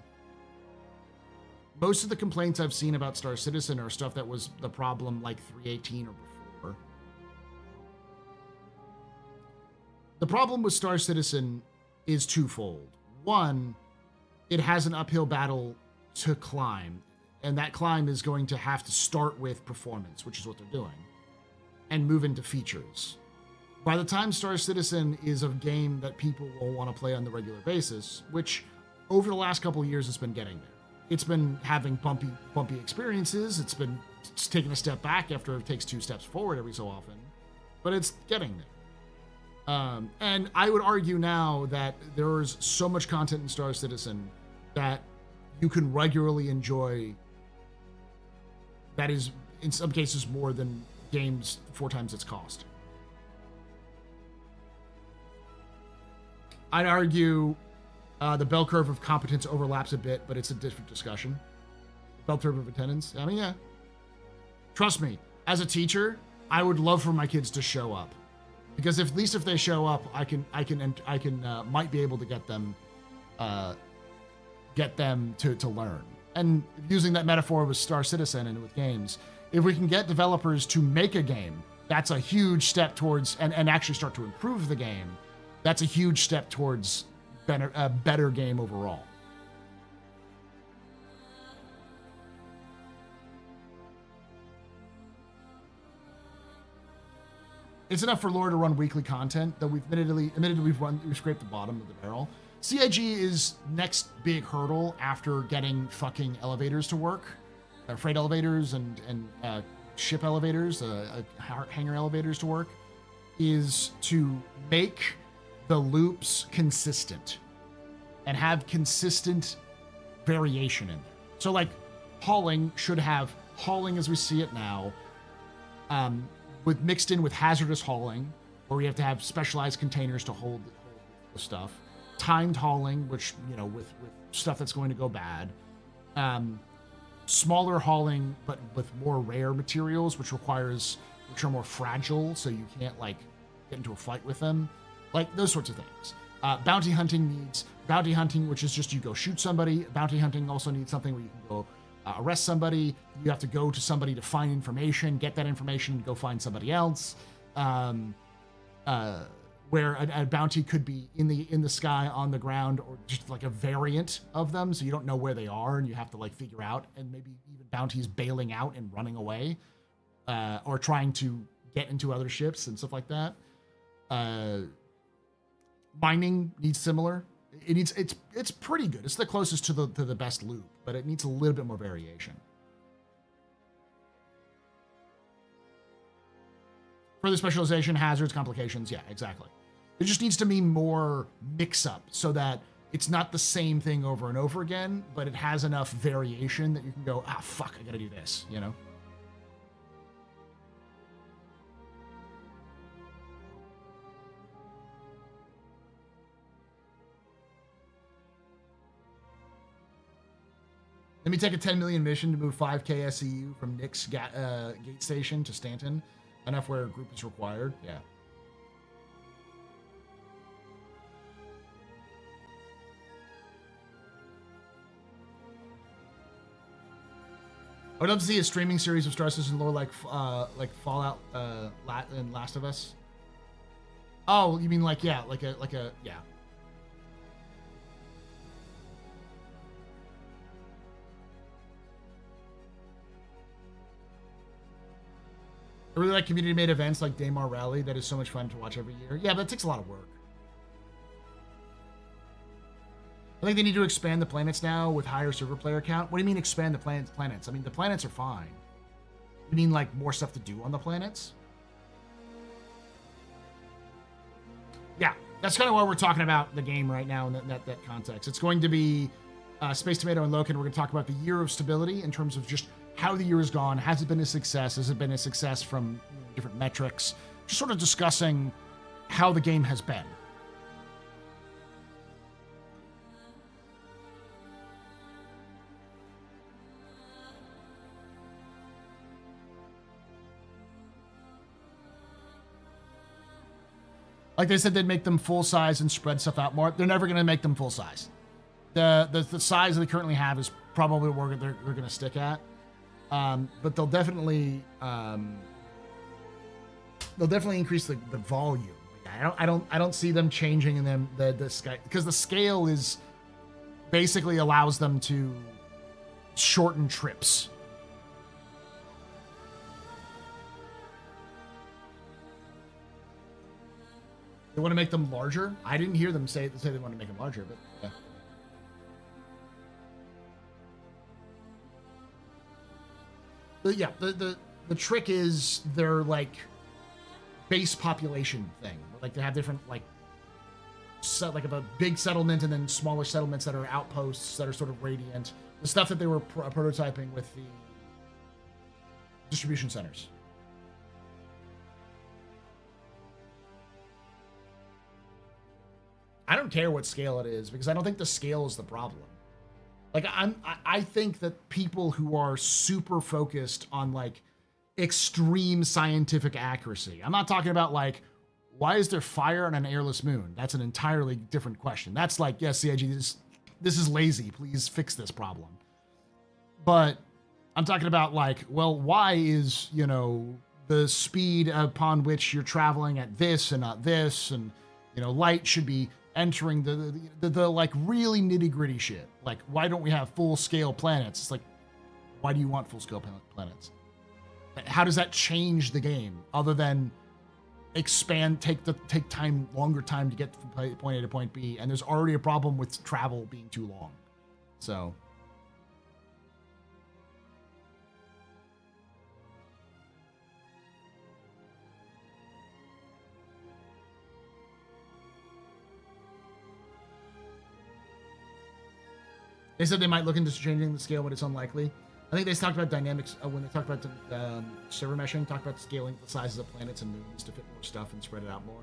Most of the complaints I've seen about Star Citizen are stuff that was the problem like 3.18 or before. The problem with Star Citizen is twofold. One, it has an uphill battle to climb, and that climb is going to have to start with performance, which is what they're doing, and move into features. By the time Star Citizen is a game that people will want to play on the regular basis, which over the last couple of years it's been getting there. It's been having bumpy experiences. It's taking a step back after it takes 2 steps forward every so often, but it's getting there. And I would argue now that there is so much content in Star Citizen that you can regularly enjoy that is, in some cases, more than games 4 times its cost. I'd argue the bell curve of competence overlaps a bit, but it's a different discussion. Bell curve of attendance. I mean, yeah. Trust me, as a teacher, I would love for my kids to show up, because at least if they show up, I can might be able to get them to learn. And using that metaphor with Star Citizen and with games, if we can get developers to make a game, that's a huge step towards and actually start to improve the game. That's a huge step towards a better game overall. It's enough for lore to run weekly content, though admittedly we've scraped the bottom of the barrel. CIG is next big hurdle after getting fucking elevators to work, freight elevators and ship elevators, hangar elevators to work, is to make the loops consistent and have consistent variation in there. So like hauling should have hauling as we see it now, with mixed in with hazardous hauling, where we have to have specialized containers to hold the stuff. Timed hauling, which, with stuff that's going to go bad. Smaller hauling, but with more rare materials, which are more fragile, so you can't like get into a fight with them. Like those sorts of things. Bounty hunting needs bounty hunting, which is just you go shoot somebody. Bounty hunting also needs something where you can go arrest somebody. You have to go to somebody to find information, get that information, go find somebody else. Where a bounty could be in the sky, on the ground, or just like a variant of them, so you don't know where they are and you have to like figure out, and maybe even bounties bailing out and running away, or trying to get into other ships and stuff like that. Mining needs similar. It's pretty good. It's the closest to the best loop, but it needs a little bit more variation. Further specialization, hazards, complications. Yeah, exactly. It just needs to be more mix-up so that it's not the same thing over and over again, but it has enough variation that you can go, fuck, I gotta do this, Let me take a 10 million mission to move 5k SEU from Nick's gate station to Stanton. Enough where a group is required. Yeah. I would love to see a streaming series of Star Citizen lore like Fallout and Last of Us. Oh, you mean like a yeah. I really like community-made events like Daymar Rally. That is so much fun to watch every year. Yeah, but it takes a lot of work. I think they need to expand the planets now with higher server player count. What do you mean expand the planets? I mean, the planets are fine. You mean like more stuff to do on the planets? Yeah, that's kind of why we're talking about the game right now in that context. It's going to be Space Tomato and Loken. We're going to talk about the year of stability in terms of just how the year has gone. Has it been a success? Has it been a success from different metrics? Just sort of discussing how the game has been. Like they said, they'd make them full size and spread stuff out more. They're never going to make them full size. The size that they currently have is probably where they're going to stick at. But they'll definitely increase the volume. I don't see them changing in them the sky, because the scale is basically allows them to shorten trips. They want to make them larger. I didn't hear them say they want to make them larger, but yeah. But yeah, the trick is their like base population thing. Like they have different like a big settlement and then smaller settlements that are outposts that are sort of radiant. The stuff that they were prototyping with the distribution centers. I don't care what scale it is, because I don't think the scale is the problem. Like I think that people who are super focused on like extreme scientific accuracy. I'm not talking about like, why is there fire on an airless moon? That's an entirely different question. That's like, yes, CIG, this is lazy. Please fix this problem. But I'm talking about like, well, why is, the speed upon which you're traveling at this and not this, and light should be entering the like really nitty gritty shit. Like, why don't we have full scale planets? It's like, why do you want full scale planets? How does that change the game other than expand, take longer time to get from point A to point B? And there's already a problem with travel being too long. So. They said they might look into changing the scale, but it's unlikely. I think they talked about dynamics when they talked about the server meshing, talked about scaling the sizes of planets and moons to fit more stuff and spread it out more.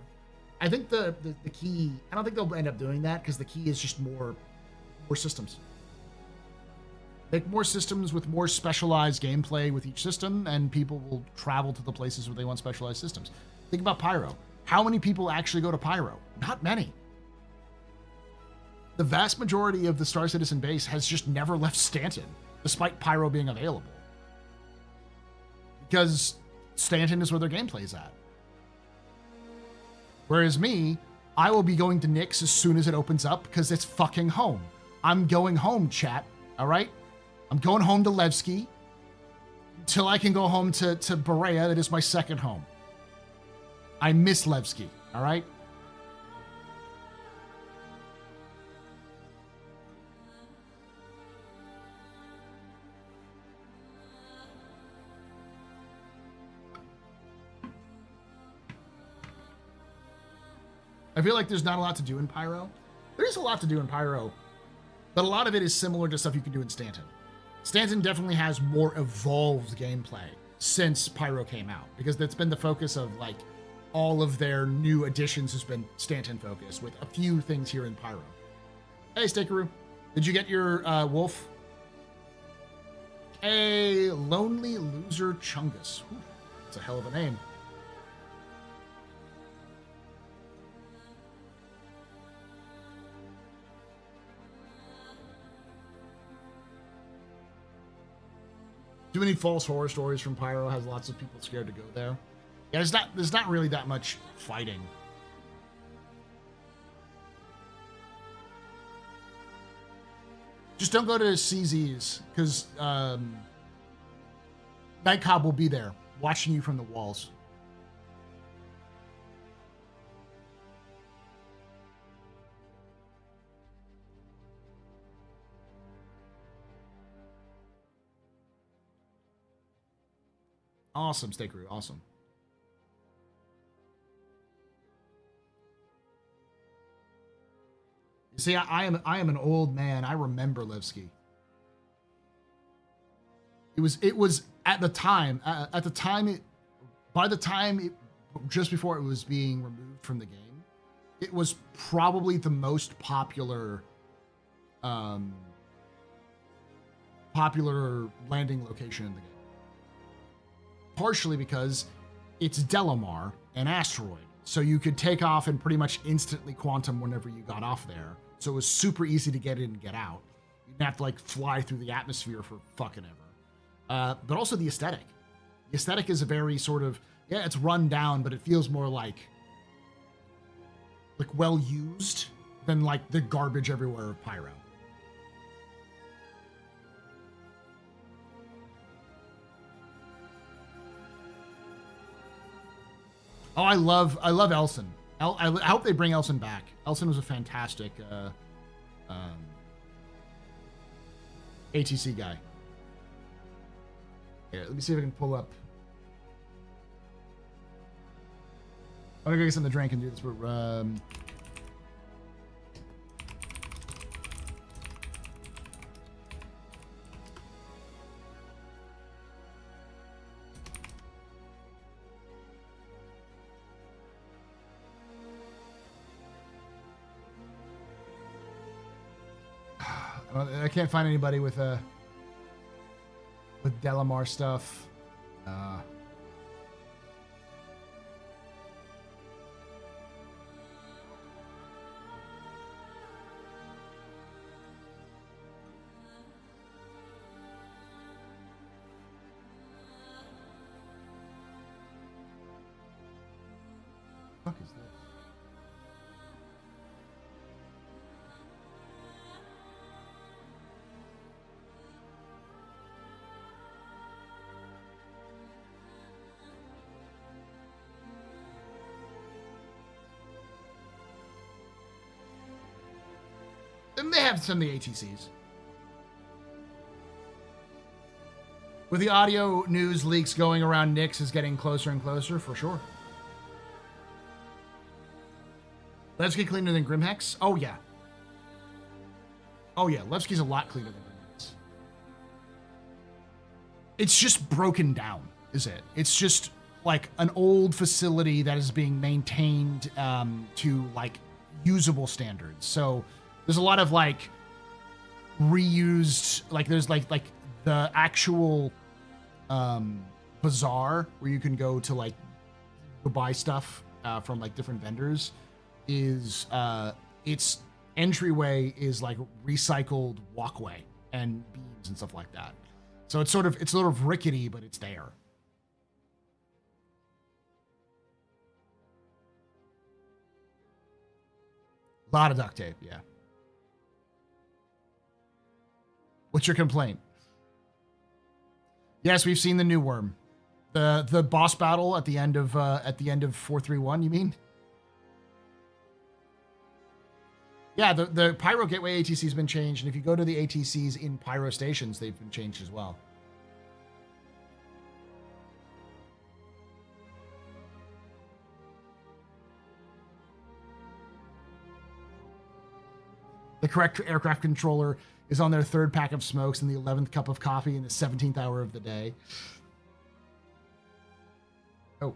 I think the key, I don't think they'll end up doing that, because the key is just more systems. Make more systems with more specialized gameplay with each system, and people will travel to the places where they want specialized systems. Think about Pyro. How many people actually go to Pyro? Not many. The vast majority of the Star Citizen base has just never left Stanton, despite Pyro being available. Because Stanton is where their gameplay's at. Whereas me, I will be going to Nyx as soon as it opens up, because it's fucking home. I'm going home, chat, all right? I'm going home to Levski until I can go home to Berea. That is my second home. I miss Levski, all right? I feel like there's not a lot to do in Pyro. There is a lot to do in Pyro, but a lot of it is similar to stuff you can do in Stanton. Stanton definitely has more evolved gameplay since Pyro came out, because that's been the focus of like all of their new additions has been Stanton focused, with a few things here in Pyro. Hey, Stakeroo, did you get your wolf? A Lonely Loser Chungus. Whew, that's a hell of a name. Too many false horror stories from Pyro has lots of people scared to go there. Yeah, there's not really that much fighting. Just don't go to CZ's, because Nightcop will be there watching you from the walls. Awesome, Stay Crew. Awesome. You see, I am an old man. I remember Levski. It was at the time. By the time just before it was being removed from the game, it was probably the most popular landing location in the game. Partially because it's Delamar, an asteroid. So you could take off and pretty much instantly quantum whenever you got off there. So it was super easy to get in and get out. You didn't have to like fly through the atmosphere for fucking ever. But also the aesthetic. The aesthetic is a very sort of, yeah, it's run down, but it feels more like well used than like the garbage everywhere of Pyro. Oh, I love Elson. I hope they bring Elson back. Elson was a fantastic ATC guy. Here, let me see if I can pull up. I'm gonna go get something to drink and do this. But I can't find anybody with Delamar stuff. What the fuck is this? And they have some of the ATCs. With the audio news leaks going around, Nyx is getting closer and closer, for sure. Levski cleaner than Grimhex? Oh, yeah. Oh, yeah. Levski's a lot cleaner than Grimhex. It's just broken down, is it? It's just like an old facility that is being maintained to like usable standards. So there's a lot of like reused, like there's like the actual bazaar where you can go to like go buy stuff from like different vendors is its entryway is like recycled walkway and beams and stuff like that. So it's sort of rickety, but it's there. A lot of duct tape, yeah. What's your complaint? Yes, we've seen the new worm. The boss battle at the end of 431, you mean? Yeah, the Pyro Gateway ATC has been changed, and if you go to the ATCs in Pyro stations, they've been changed as well. The correct aircraft controller is on their third pack of smokes and the 11th cup of coffee in the 17th hour of the day. Oh.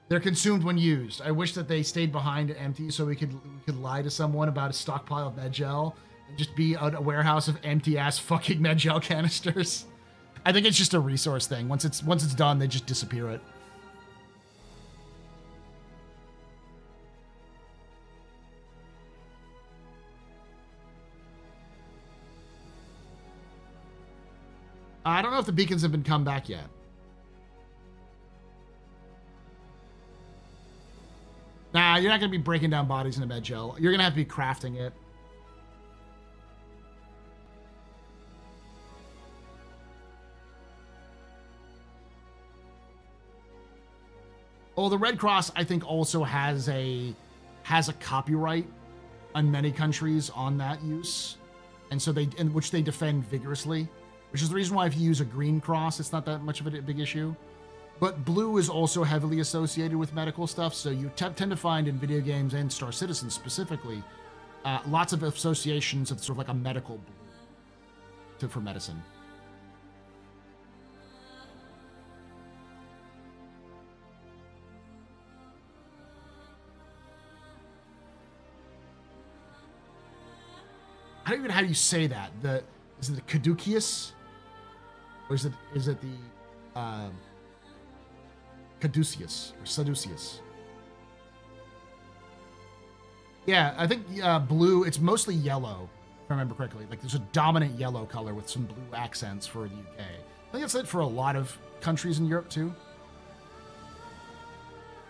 They're consumed when used. I wish that they stayed behind empty so we could lie to someone about a stockpile of med gel and just be a warehouse of empty ass fucking med gel canisters. I think it's just a resource thing. Once it's done, they just disappear it. I don't know if the beacons have been come back yet. Nah, you're not going to be breaking down bodies in a med gel. You're going to have to be crafting it. Oh, the Red Cross, I think, also has a copyright on many countries on that use, and so which they defend vigorously, which is the reason why if you use a green cross, it's not that much of a big issue. But blue is also heavily associated with medical stuff, so you tend to find in video games and Star Citizen specifically, lots of associations of sort of like a medical blue for medicine. I don't even know how you say that. Is it the caduceus? Or is it the caduceus or seduceus? Yeah, I think blue, it's mostly yellow, if I remember correctly. Like there's a dominant yellow color with some blue accents for the UK. I think that's it for a lot of countries in Europe too.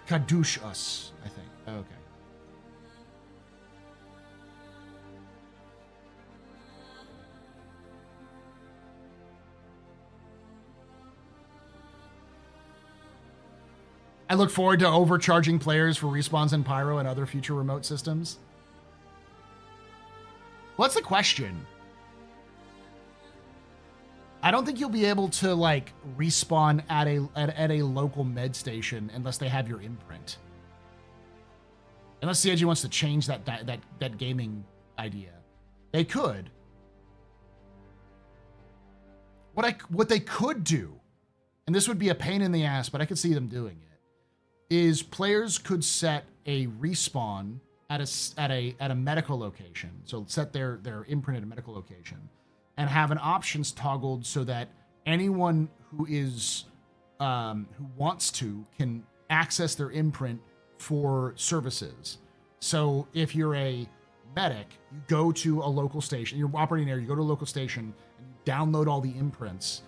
Caduceus, I think. Okay. I look forward to overcharging players for respawns in Pyro and other future remote systems. What's the question? I don't think you'll be able to like respawn at a local med station unless they have your imprint. Unless CIG wants to change that gaming idea. They could. What they could do, and this would be a pain in the ass, but I could see them doing it, is players could set a respawn at a medical location. So set their imprint at a medical location and have an options toggled so that anyone who wants to can access their imprint for services. So if you're a medic, you go to a local station, you're operating there, you go to a local station and you download all the imprints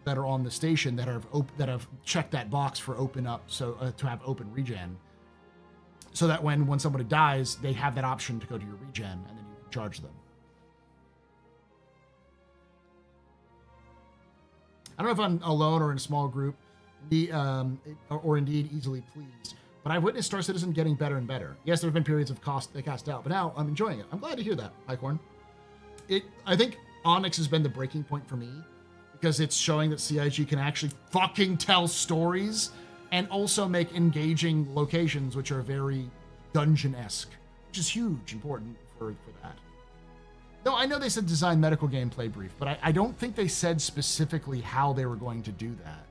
that are on the station that have checked that box for open up, so to have open regen, so that when somebody dies, they have that option to go to your regen and then you can charge them. I don't know if I'm alone or in a small group, or indeed easily pleased, but I've witnessed Star Citizen getting better and better. Yes, there have been periods of cast out, but now I'm enjoying it. I'm glad to hear that, Highcorn. I think Onyx has been the breaking point for me, because it's showing that CIG can actually fucking tell stories and also make engaging locations, which are very dungeon-esque, which is huge, important for that. No, I know they said design medical gameplay brief, but I don't think they said specifically how they were going to do that.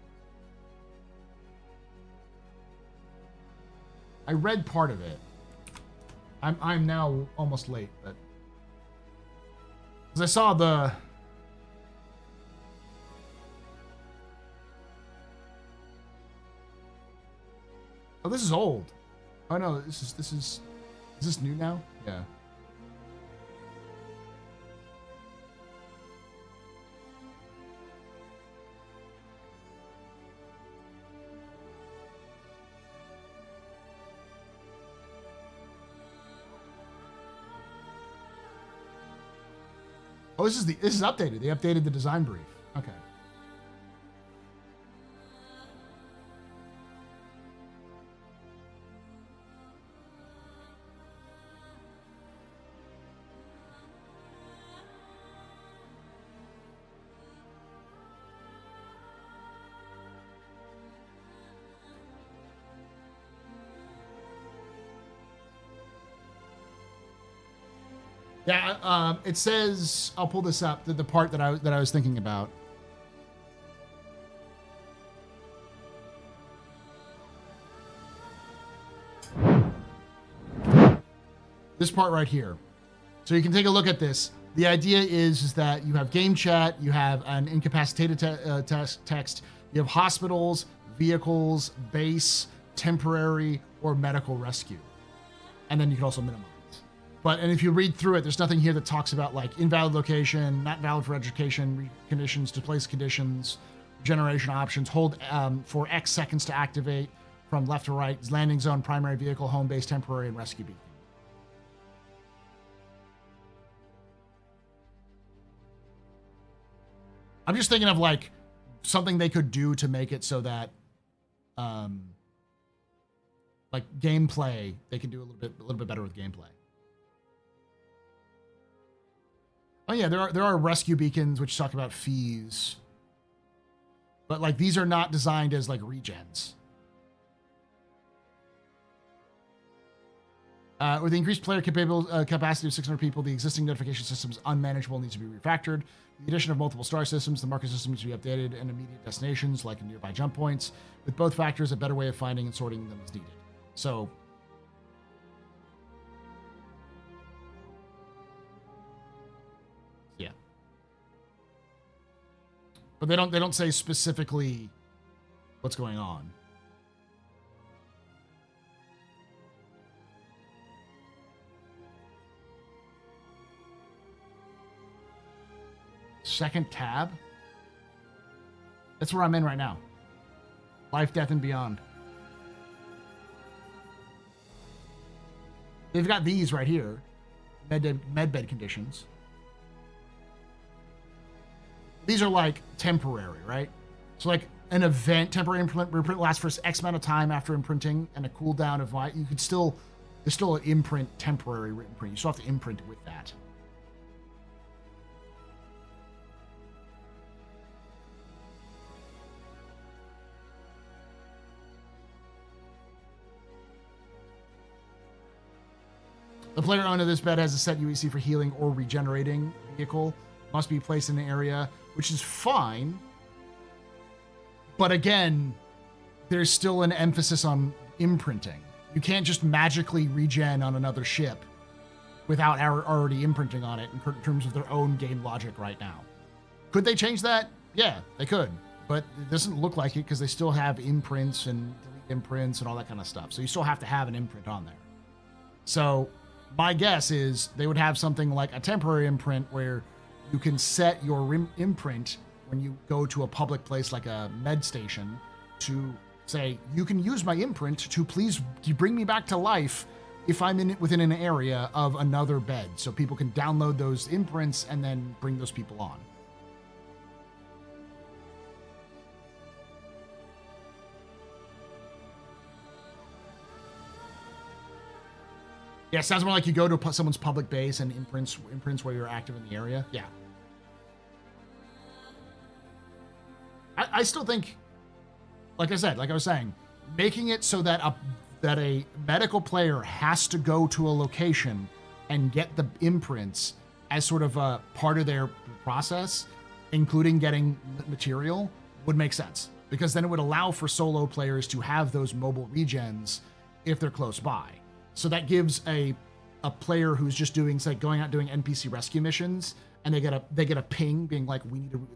I read part of it. I'm now almost late, but because I saw the. Oh, this is old. Oh no, is this new now? Yeah. Oh, this is updated. They updated the design brief. Okay. Yeah, it says, I'll pull this up, the part that I was thinking about. This part right here. So you can take a look at this. The idea is that you have game chat, you have an incapacitated text, you have hospitals, vehicles, base, temporary, or medical rescue. And then you can also minimize. And if you read through it, there's nothing here that talks about like invalid location, not valid for education, conditions, displaced conditions, generation options, hold for X seconds to activate from left to right, landing zone, primary vehicle, home base, temporary, and rescue beacon. I'm just thinking of like something they could do to make it so that like gameplay, they can do a little bit better with gameplay. Oh yeah, there are rescue beacons which talk about fees, but like these are not designed as like regens. With the increased player capacity of 600 people, the existing notification system is unmanageable and needs to be refactored. With the addition of multiple star systems, the marker system needs to be updated, and immediate destinations like nearby jump points. With both factors, a better way of finding and sorting them is needed. So, yeah. But they don't say specifically what's going on. Second tab. That's where I'm in right now. Life, death, and beyond. They've got these right here. Medbed conditions. These are like temporary, right? So like an event, temporary imprint lasts for X amount of time after imprinting, and a cooldown of you could still, there's still an imprint, temporary imprint. You still have to imprint with that. The player owner of this bed has a set UEC for healing or regenerating vehicle. Must be placed in an area, which is fine. But again, there's still an emphasis on imprinting. You can't just magically regen on another ship without already imprinting on it in terms of their own game logic right now. Could they change that? Yeah, they could. But it doesn't look like it because they still have imprints and delete imprints and all that kind of stuff. So you still have to have an imprint on there. So my guess is they would have something like a temporary imprint where you can set your imprint when you go to a public place like a med station to say, you can use my imprint to please bring me back to life if I'm within an area of another bed. So people can download those imprints and then bring those people on. Yeah, sounds more like you go to someone's public base and imprints where you're active in the area. Yeah. I still think, like I said, like I was saying, making it so that a medical player has to go to a location and get the imprints as sort of a part of their process, including getting material, would make sense. Because then it would allow for solo players to have those mobile regens if they're close by. So that gives a player who's just doing, say, going out doing NPC rescue missions, and they get a ping being like,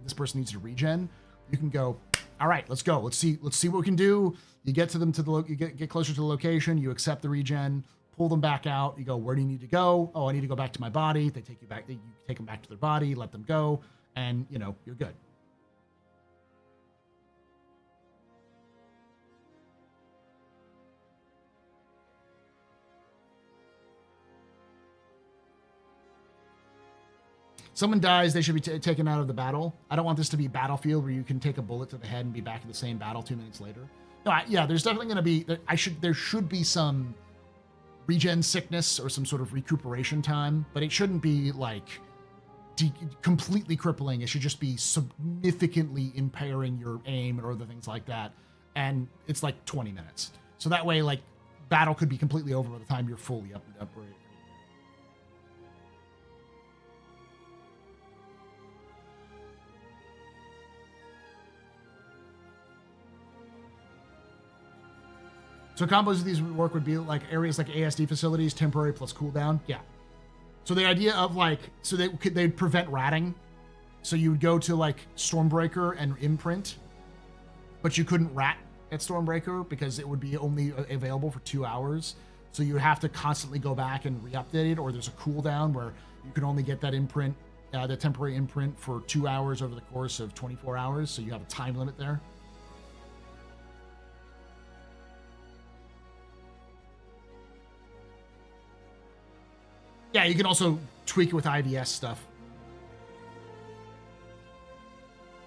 this person needs to regen. You can go, all right, let's go. Let's see what we can do. You get to them you get closer to the location. You accept the regen, pull them back out. You go, where do you need to go? Oh, I need to go back to my body. They take you back. You take them back to their body, let them go, and you're good. Someone dies, they should be taken out of the battle. I don't want this to be Battlefield where you can take a bullet to the head and be back in the same battle 2 minutes later. No, yeah, there's definitely going to be, there should be some regen sickness or some sort of recuperation time, but it shouldn't be like completely crippling. It should just be significantly impairing your aim or other things like that. And it's like 20 minutes. So that way, like, battle could be completely over by the time you're fully up. So combos of these would work would be like areas like ASD facilities, temporary plus cooldown. Yeah. So the idea of like, so they'd prevent ratting. So you would go to like Stormbreaker and imprint, but you couldn't rat at Stormbreaker because it would be only available for 2 hours. So you would have to constantly go back and re-update it, or there's a cooldown where you can only get that imprint, the temporary imprint for 2 hours over the course of 24 hours. So you have a time limit there. Yeah, you can also tweak it with IVS stuff.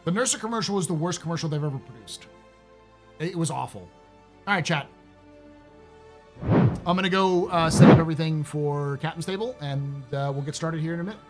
The Nurser commercial was the worst commercial they've ever produced. It was awful. All right, chat. I'm going to go set up everything for Captain's Table, and we'll get started here in a minute.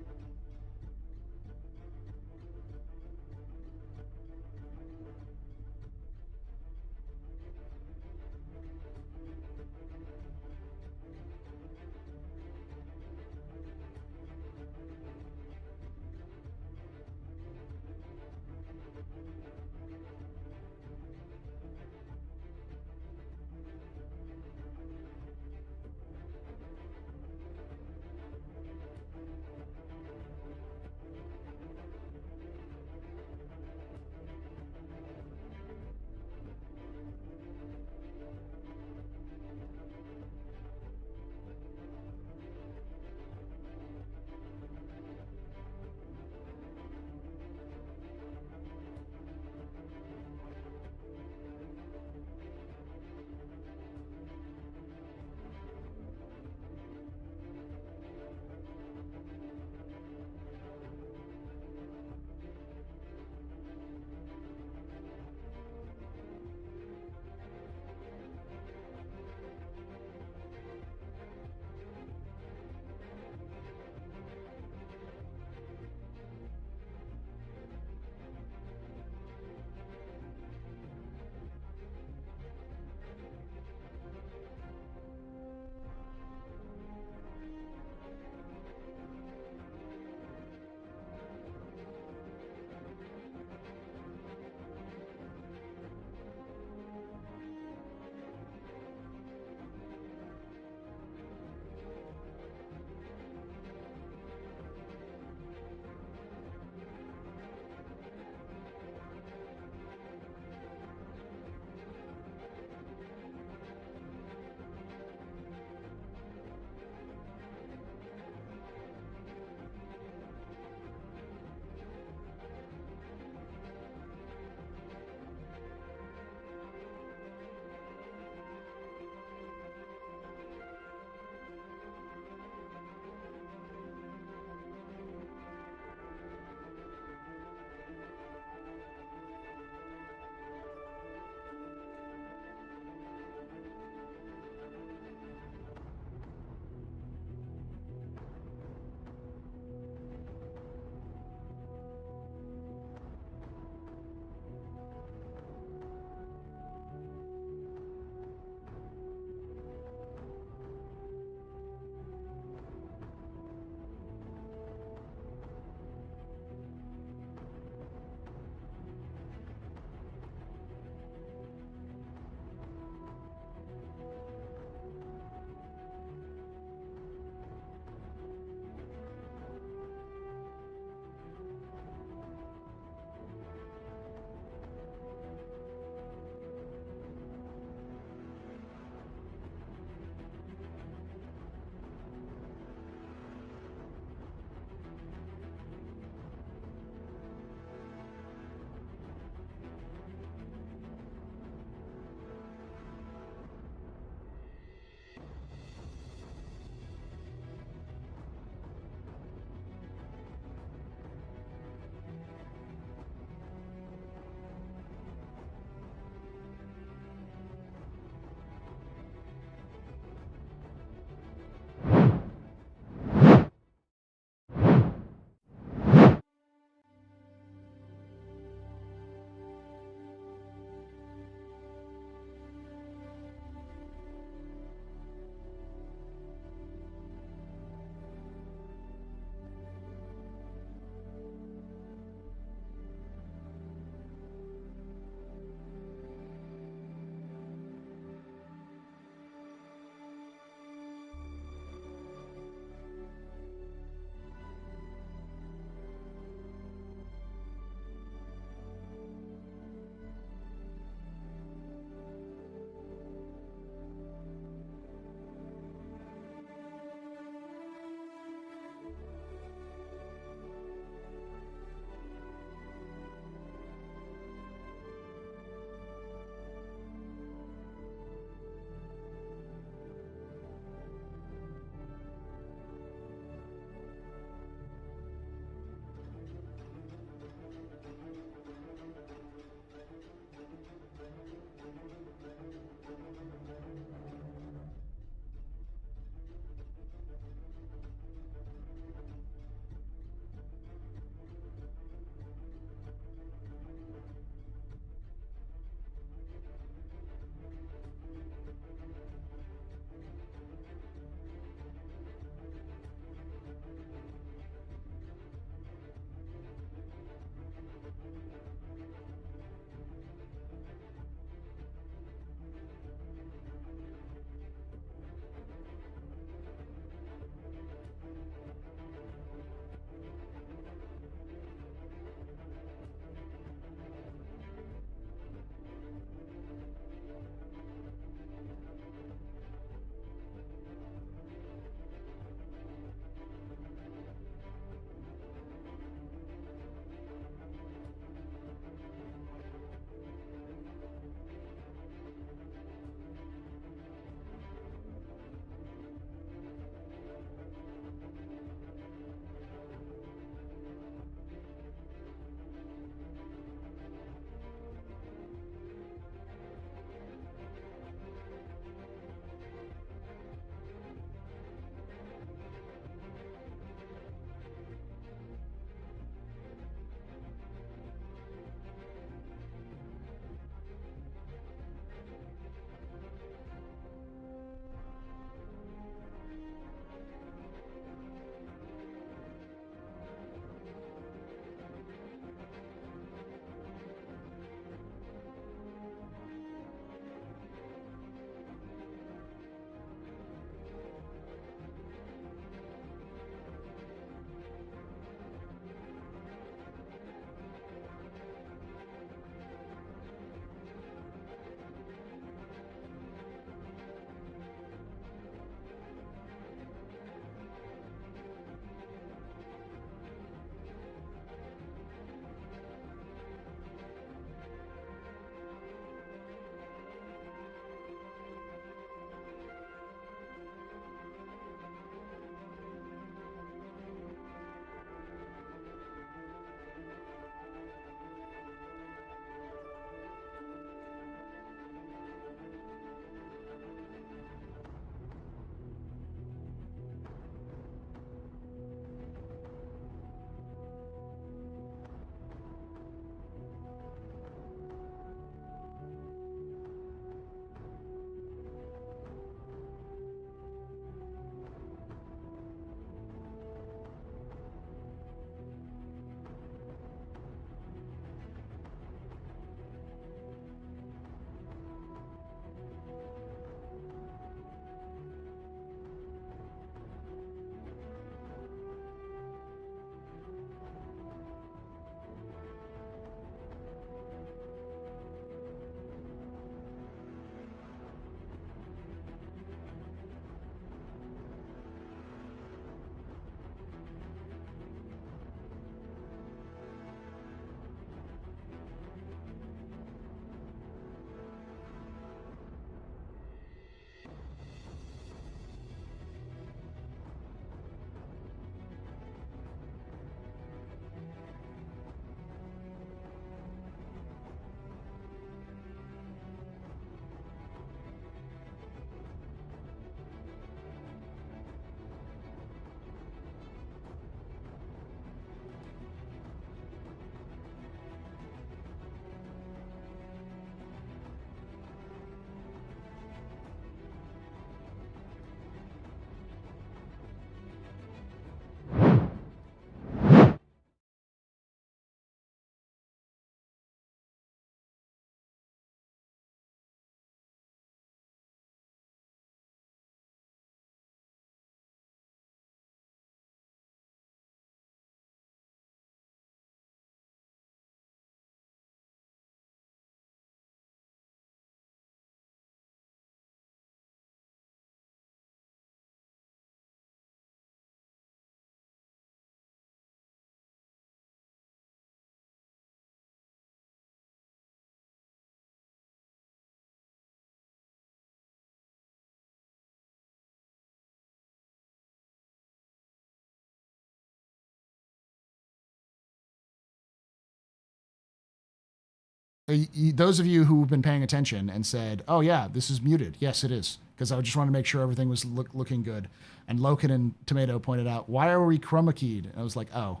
those of you who've been paying attention and said, "Oh yeah, this is muted." Yes, it is, because I just wanted to make sure everything was looking good. And Loken and Tomato pointed out, "Why are we chroma keyed?" And I was like, "Oh."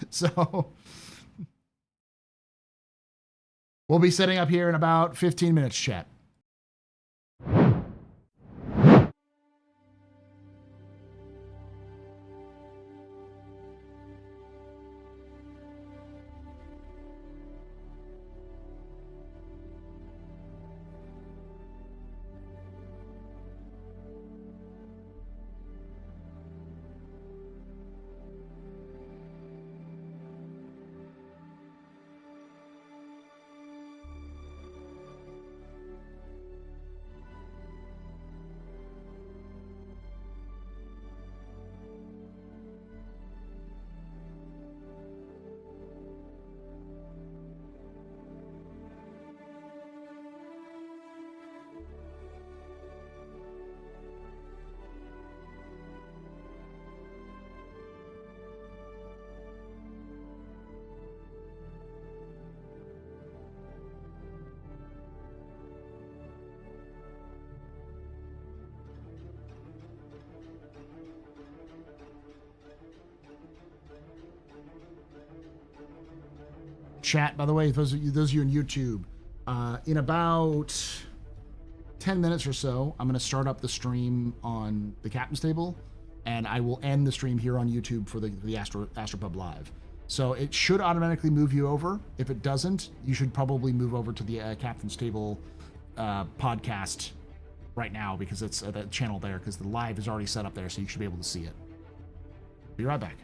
So we'll be setting up here in about 15 minutes, chat. Chat, by the way, those of you on YouTube, in about 10 minutes or so, I'm going to start up the stream on the Captain's Table, and I will end the stream here on YouTube for the Astropub Live. So it should automatically move you over. If it doesn't, you should probably move over to the Captain's Table podcast right now, because it's the channel there, because the live is already set up there, so you should be able to see it. Be right back.